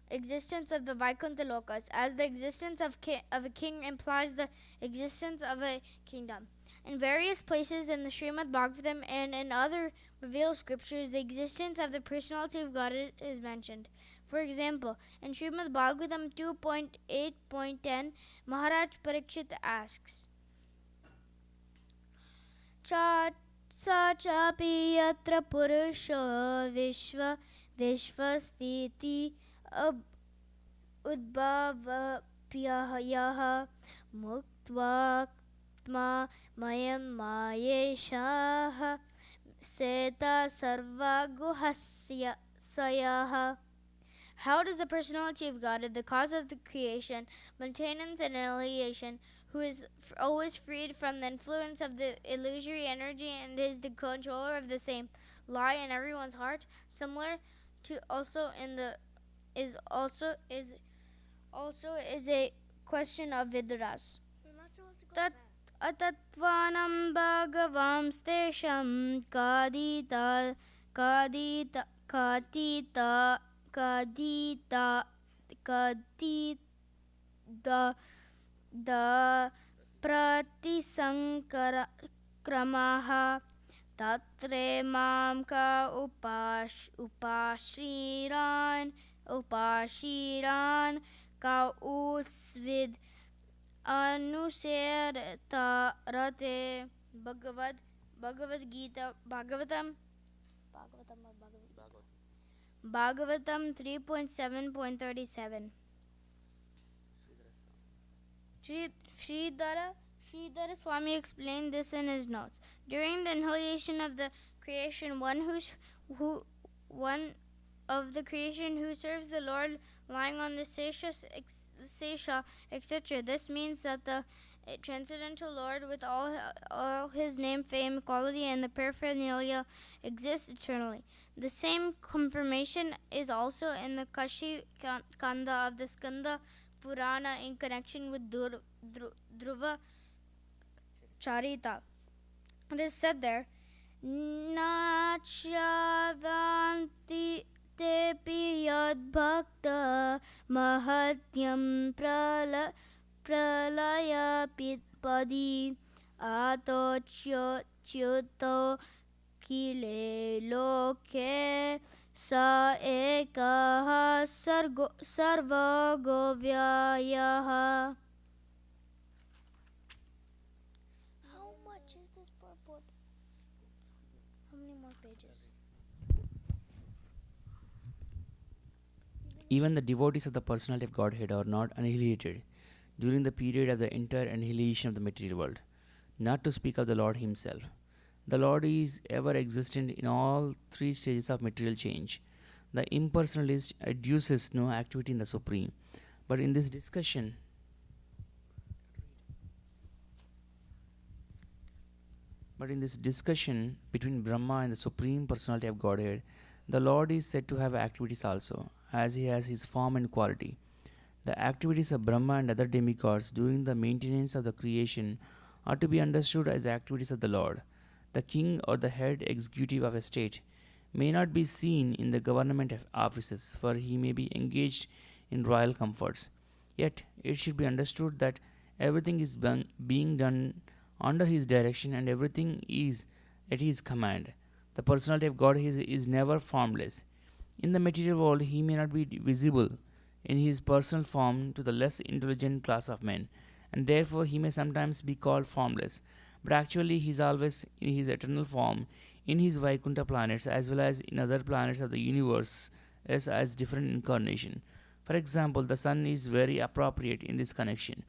F: existence of the Vaikuntha Lokas, as the existence of a king implies the existence of a kingdom. In various places in the Srimad Bhagavatam and in other revealed scriptures, the existence of the personality of Godhead is mentioned. For example, in Srimad Bhagavatam 2.8.10, Maharaj Parikshit asks, Sa chapi yatra purusho vishvastiti udbhavapyaha muktvatma mayam mayeshaha seta sarva guhasya sayaha. How does the personality of God, the cause of the creation, maintenance, and annihilation, who is always freed from the influence of the illusory energy and is the controller of the same, lie in everyone's heart, similar to is a question of Viduras. Tat atatvanam bhagavam stesham kadita da pratisankara kramaha tatre mam ka upashiran ka usvid anuserta rate. Bhagavad Gita Bhagavatam 3.7.37. Sridhara Sridhara Swami explained this in his notes. During the annihilation of the creation, one of the creation who serves the Lord lying on the sesha, etc. This means that the transcendental Lord with all his name, fame, quality, and the paraphernalia exists eternally. The same confirmation is also in the Kashi Kanda of the Skanda Purana in connection with Dhruva Charita. It is said there, Nachavanti tepi yad bhakta mahatyam pralaya pitpadi atochyuto kile loke sa ekaha sarvagovyayaha. How much is this purport? How many more pages?
E: Even the devotees of the personality of Godhead are not annihilated during the period of the entire annihilation of the material world, not to speak of the Lord Himself. The Lord is ever existent in all three stages of material change. The impersonalist adduces no activity in the Supreme, but in this discussion, between Brahma and the Supreme Personality of Godhead, the Lord is said to have activities also, as He has His form and quality. The activities of Brahma and other demigods during the maintenance of the creation are to be understood as activities of the Lord. The king or the head executive of a state may not be seen in the government offices, for he may be engaged in royal comforts. Yet it should be understood that everything is being done under his direction and everything is at his command. The personality of God is never formless. In the material world, he may not be visible in his personal form to the less intelligent class of men, and therefore he may sometimes be called formless. But actually, he is always in his eternal form in his Vaikuntha planets as well as in other planets of the universe as different incarnation. For example, the sun is very appropriate in this connection.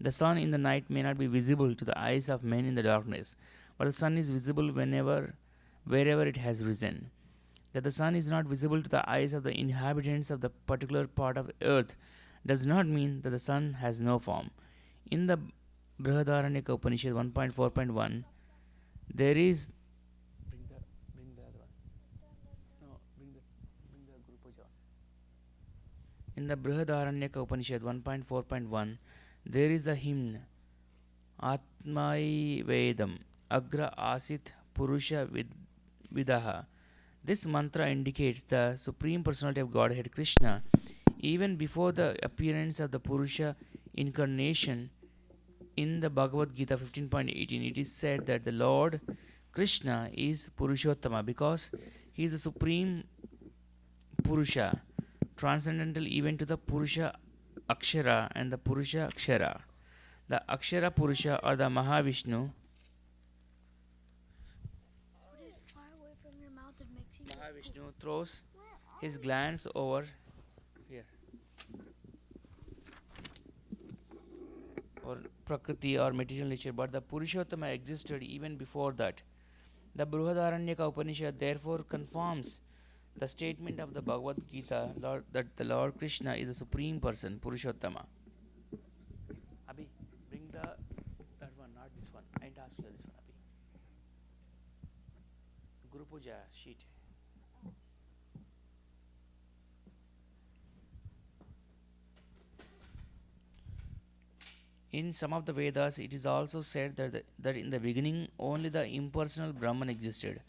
E: The sun in the night may not be visible to the eyes of men in the darkness, but the sun is visible wherever it has risen. That the sun is not visible to the eyes of the inhabitants of the particular part of earth does not mean that the sun has no form. In the Brihadaranyaka Upanishad 1.4.1, there is in the Brihadaranyaka Upanishad 1.4.1, there is a hymn Atmai Vedam Agra Asit Purusha Vidaha. This mantra indicates the Supreme Personality of Godhead Krishna even before the appearance of the Purusha incarnation. In the Bhagavad Gita 15.18, it is said that the Lord Krishna is Purushottama because he is the Supreme Purusha, transcendental even to the Purusha Akshara and the Purusha Akshara. The Akshara Purusha or the Mahavishnu. Mahavishnu throws his glance over here or Prakriti or material nature, but the Purushottama existed even before that. The Brihadaranyaka Upanishad therefore confirms the statement of the Bhagavad Gita that the Lord Krishna is the Supreme Person, Purushottama. Abhi, bring that one, not this one. I didn't ask you this one, Abhi. Guru Puja sheet. In some of the Vedas, it is also said that in the beginning only the impersonal Brahman existed.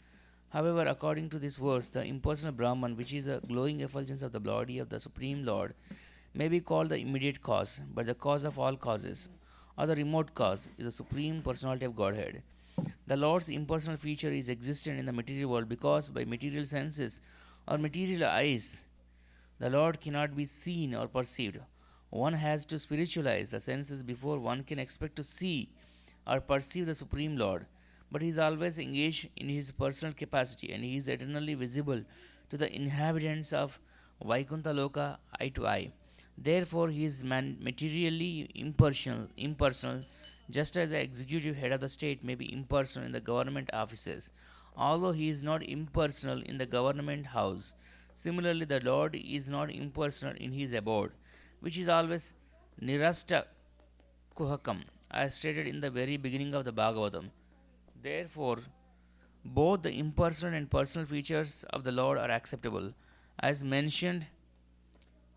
E: However, according to this verse, the impersonal Brahman, which is a glowing effulgence of the body of the Supreme Lord, may be called the immediate cause, but the cause of all causes, or the remote cause, is the Supreme Personality of Godhead. The Lord's impersonal feature is existent in the material world because by material senses or material eyes, the Lord cannot be seen or perceived. One has to spiritualize the senses before one can expect to see or perceive the Supreme Lord. But he is always engaged in his personal capacity and he is eternally visible to the inhabitants of Vaikuntha Loka eye to eye. Therefore, he is materially impersonal, just as the executive head of the state may be impersonal in the government offices, although he is not impersonal in the government house. Similarly, the Lord is not impersonal in his abode, which is always nirasta kuhakam, as stated in the very beginning of the Bhagavatam. Therefore, both the impersonal and personal features of the Lord are acceptable, as mentioned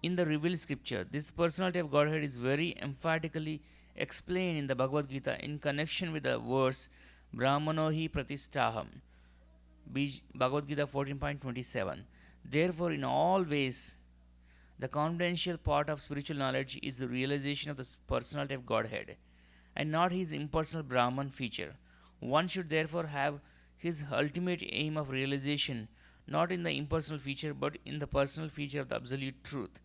E: in the revealed scripture. This personality of Godhead is very emphatically explained in the Bhagavad Gita in connection with the verse Brahmano hi pratistaham, Bhagavad Gita 14.27. Therefore, in all ways, the confidential part of spiritual knowledge is the realization of the personality of Godhead and not his impersonal Brahman feature. One should therefore have his ultimate aim of realization not in the impersonal feature but in the personal feature of the absolute truth.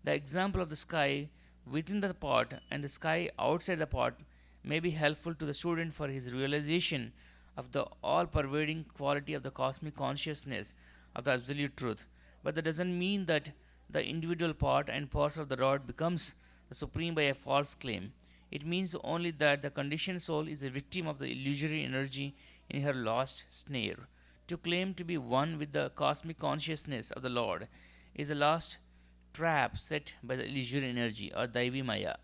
E: The example of the sky within the pot and the sky outside the pot may be helpful to the student for his realization of the all pervading quality of the cosmic consciousness of the absolute truth. But that doesn't mean that the individual part and parts of the rod becomes the supreme by a false claim. It means only that the conditioned soul is a victim of the illusory energy in her lost snare. To claim to be one with the cosmic consciousness of the Lord is a lost trap set by the illusory energy or Daivi Maya.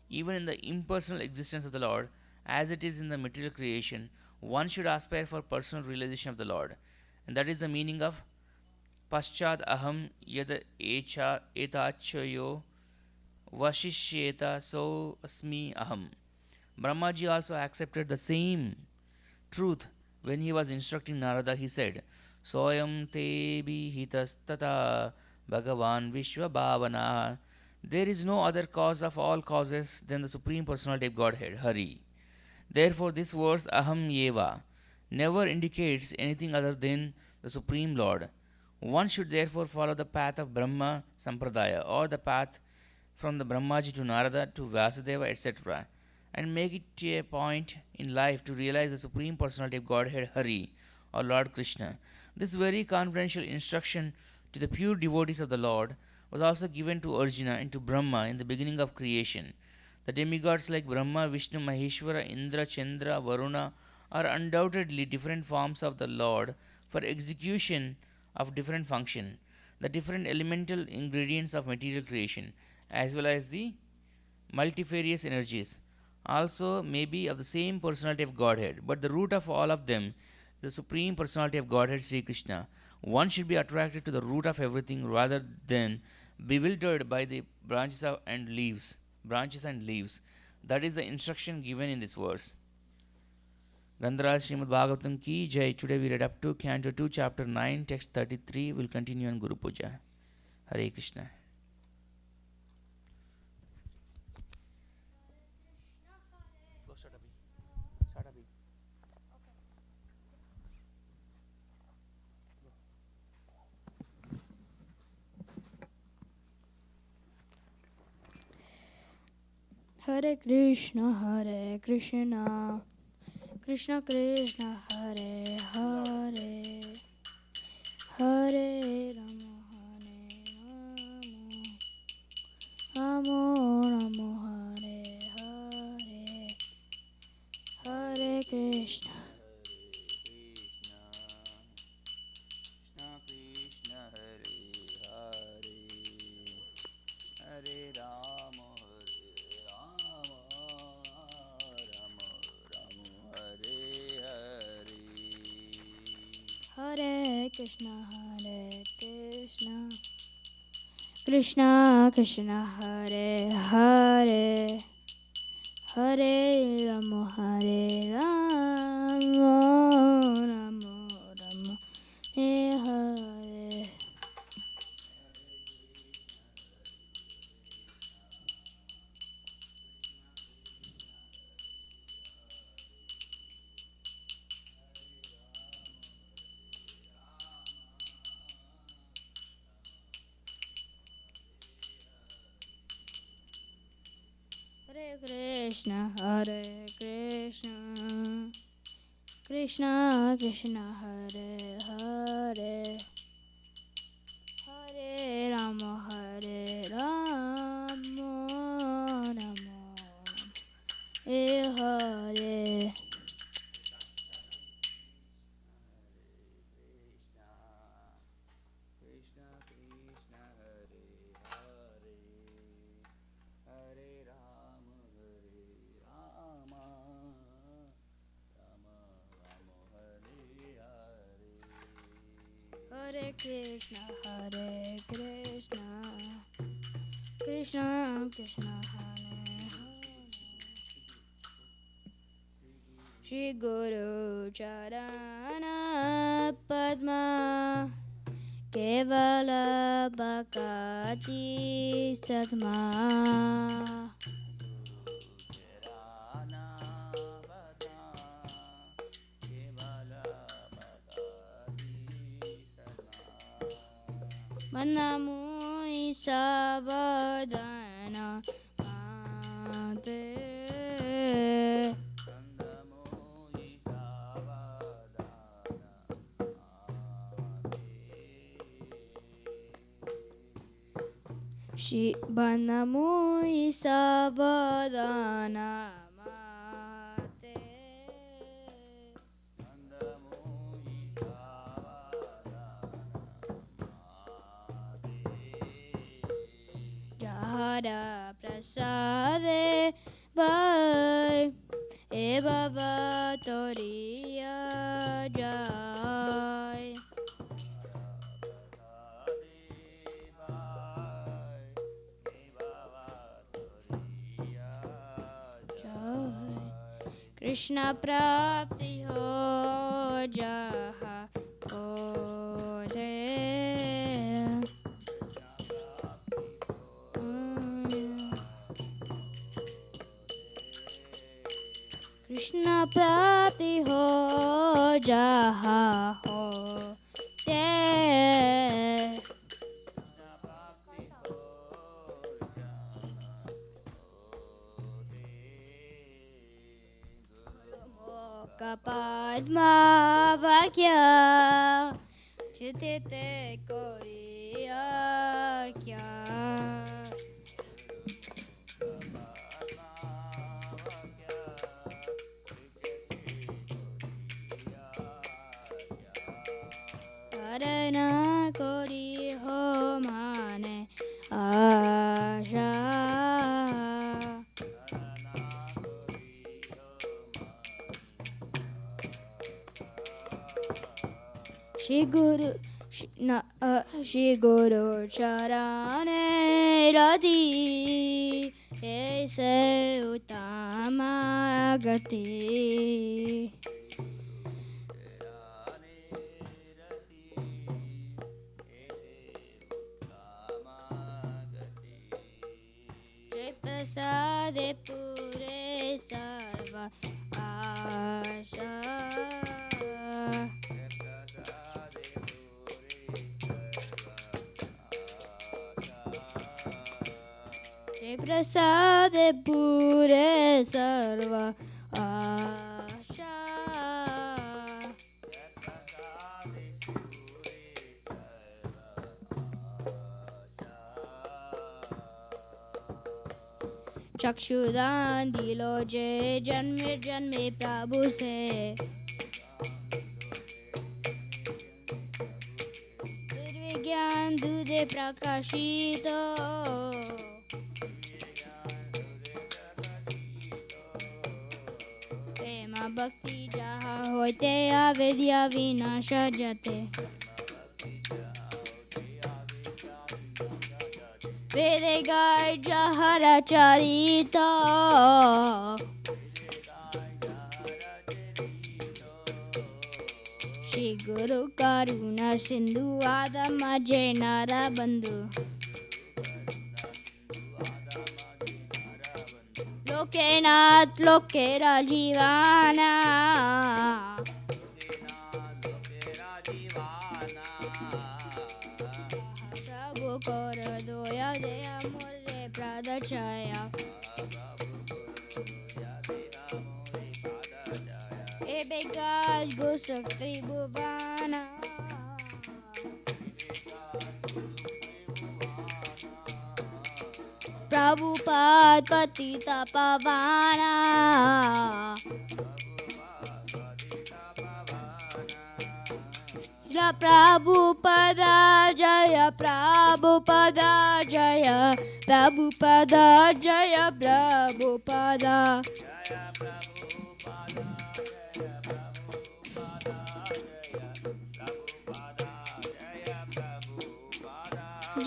E: Even in the impersonal existence of the Lord, as it is in the material creation, one should aspire for personal realization of the Lord. And that is the meaning of Paschad Aham Yad Etachayo Vashishyeta So Asmi Aham. Brahmaji also accepted the same truth when he was instructing Narada. He said, Soyam te bihitastata Bhagavan Vishwa Bhavana. There is no other cause of all causes than the Supreme Personality of Godhead, Hari. Therefore, this verse Aham Yeva never indicates anything other than the Supreme Lord. One should therefore follow the path of Brahma Sampradaya or the path from the Brahmaji to Narada to Vasudeva, etc., and make it a point in life to realize the Supreme Personality of Godhead, Hari, or Lord Krishna. This very confidential instruction to the pure devotees of the Lord was also given to Arjuna and to Brahma in the beginning of creation. The demigods like Brahma, Vishnu, Maheshwara, Indra, Chandra, Varuna are undoubtedly different forms of the Lord for execution of different function, the different elemental ingredients of material creation, as well as the multifarious energies, also may be of the same personality of Godhead, but the root of all of them, the Supreme Personality of Godhead, Sri Krishna. One should be attracted to the root of everything rather than bewildered by the and leaves. That is the instruction given in this verse. Gandharaj Srimad Bhagavatam Ki Jai. Today we read up to Canto 2, Chapter 9, Text 33. We'll continue on Guru Puja. Hare Krishna.
F: Hare Krishna, Krishna Krishna, Hare Hare, Hare Rama, Rama Rama, Hare Hare, Hare Krishna. Hare Krishna, Krishna Krishna, Hare Hare, Hare Rama, Rama Rama, Hare Hare. Hare Krishna, Krishna Krishna, Hare Hare, Hare Rama, Rama Rama, Hare Hare. Krishna Hare Krishna Krishna Krishna Hare Shri Guru Charana Padma Kevala Bhakati Sadma Manamui Savadana Mate Banamui Savadana Mate Jahara Prasade Bhai E Baba Toriya Jai Krishna Prapti Ho Jaha Ho De Krishna Prapti Ho Jaha Ho De Padma Vakya Chitite Koriya Kya Karana Kori Ho Mane Asha Shri Guru Charane Radhi Aise Uttama Gati Jai Prasade Pure Sarva Asha Jai Prasade Pure Sarva Asha चक्षुदान दिलो जे जन्मे जन्मे प्रभु से विज्ञान दूधे प्रकाशित प्रेम भक्ति जहाँ होते अविद्या विनाश जते Vede Gai Jahara Charita Shri Guru Karuna Sindhu Adama Jainara Bandhu Lokenath Lokera Jivana Prabhu Kora Doya Deya Murre Pradachaya Ebegaj Gosakri Bhuvana Prabhupada Patita Pavana Jaya Prabhupada Jaya Prabhupada Jaya Prabhupada Jaya Prabhupada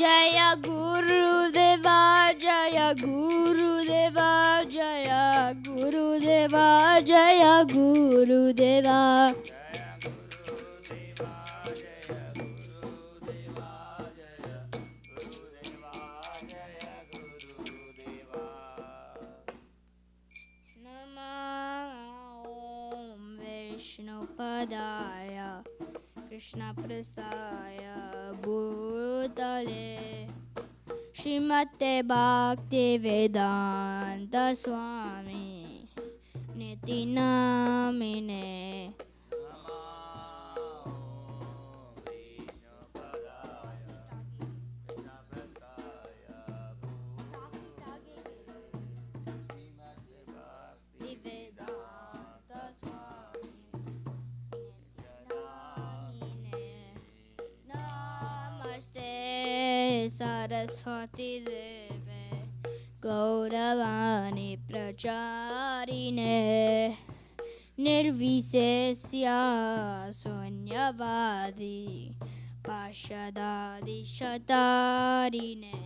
F: Jaya Gurudeva, Jaya Gurudeva, Jaya Gurudeva, Jaya Gurudeva. Om Vishnu Padaya Krishna Prasthaya Bhutale Srimate Bhakti Vedanta Swami Niti Namine. Namaste Saraswati Deve Gauravani Pracharine Nirvisesya Sunyavadi Pashadadi Shatarine.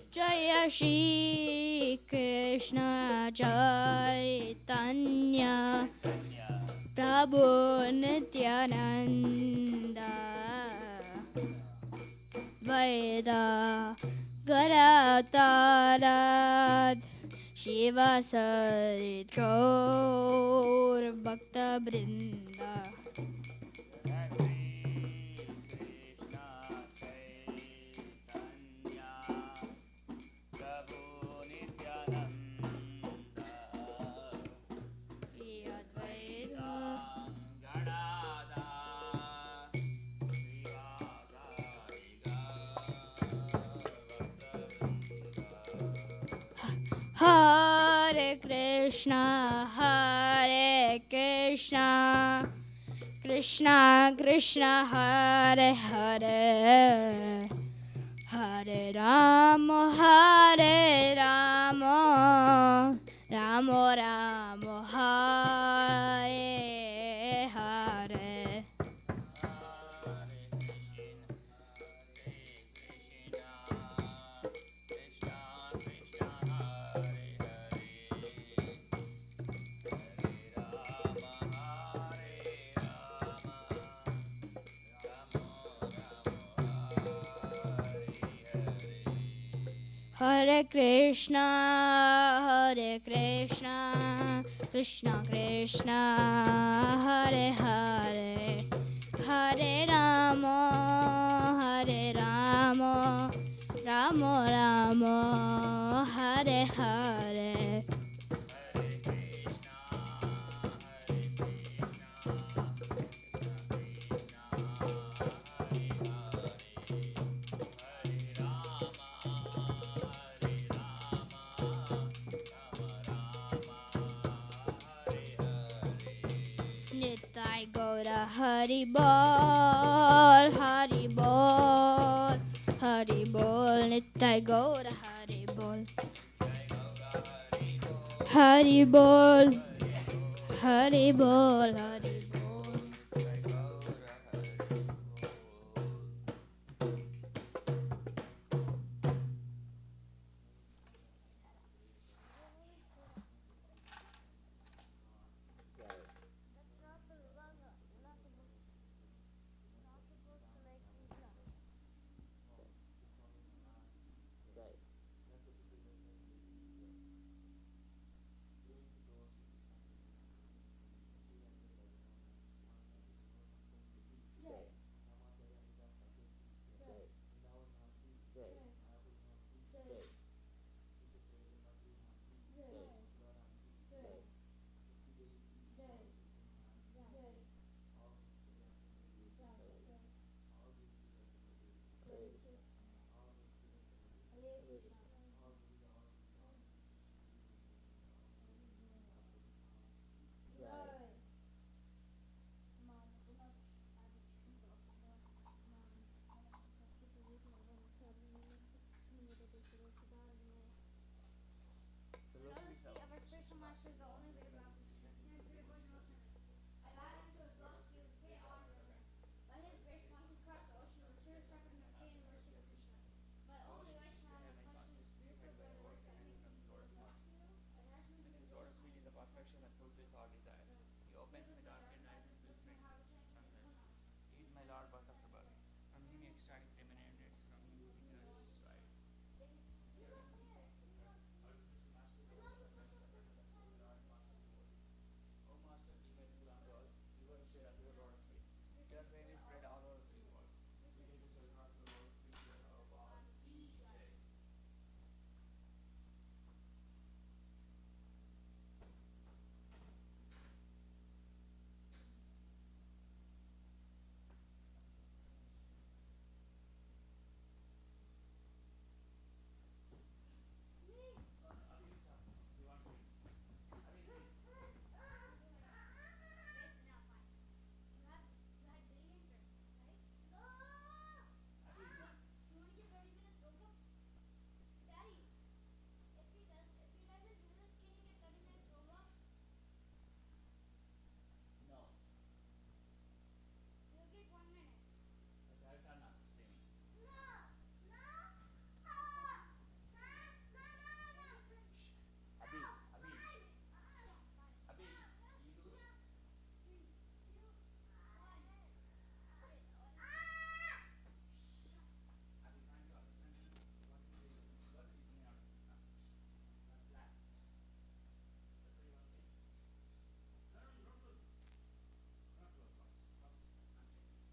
F: Jaya Shri Krishna Chaitanya Prabhu Nityananda Vaida Garatarat Shiva Sarit Gaur Bhakta Brinda. Hare Krishna, Krishna Krishna, Hare Hare, Hare Rama, Rama Rama, Hare Hare. Hare Krishna, Krishna Krishna, Hare Hare, Hare Rama, Rama Rama, Hare Hare. Nitai Gaura Hari Bol, Hari Bol, Hari Bol, Nitai Gaura Hari Bol, Hari Bol, Hari Bol, Hari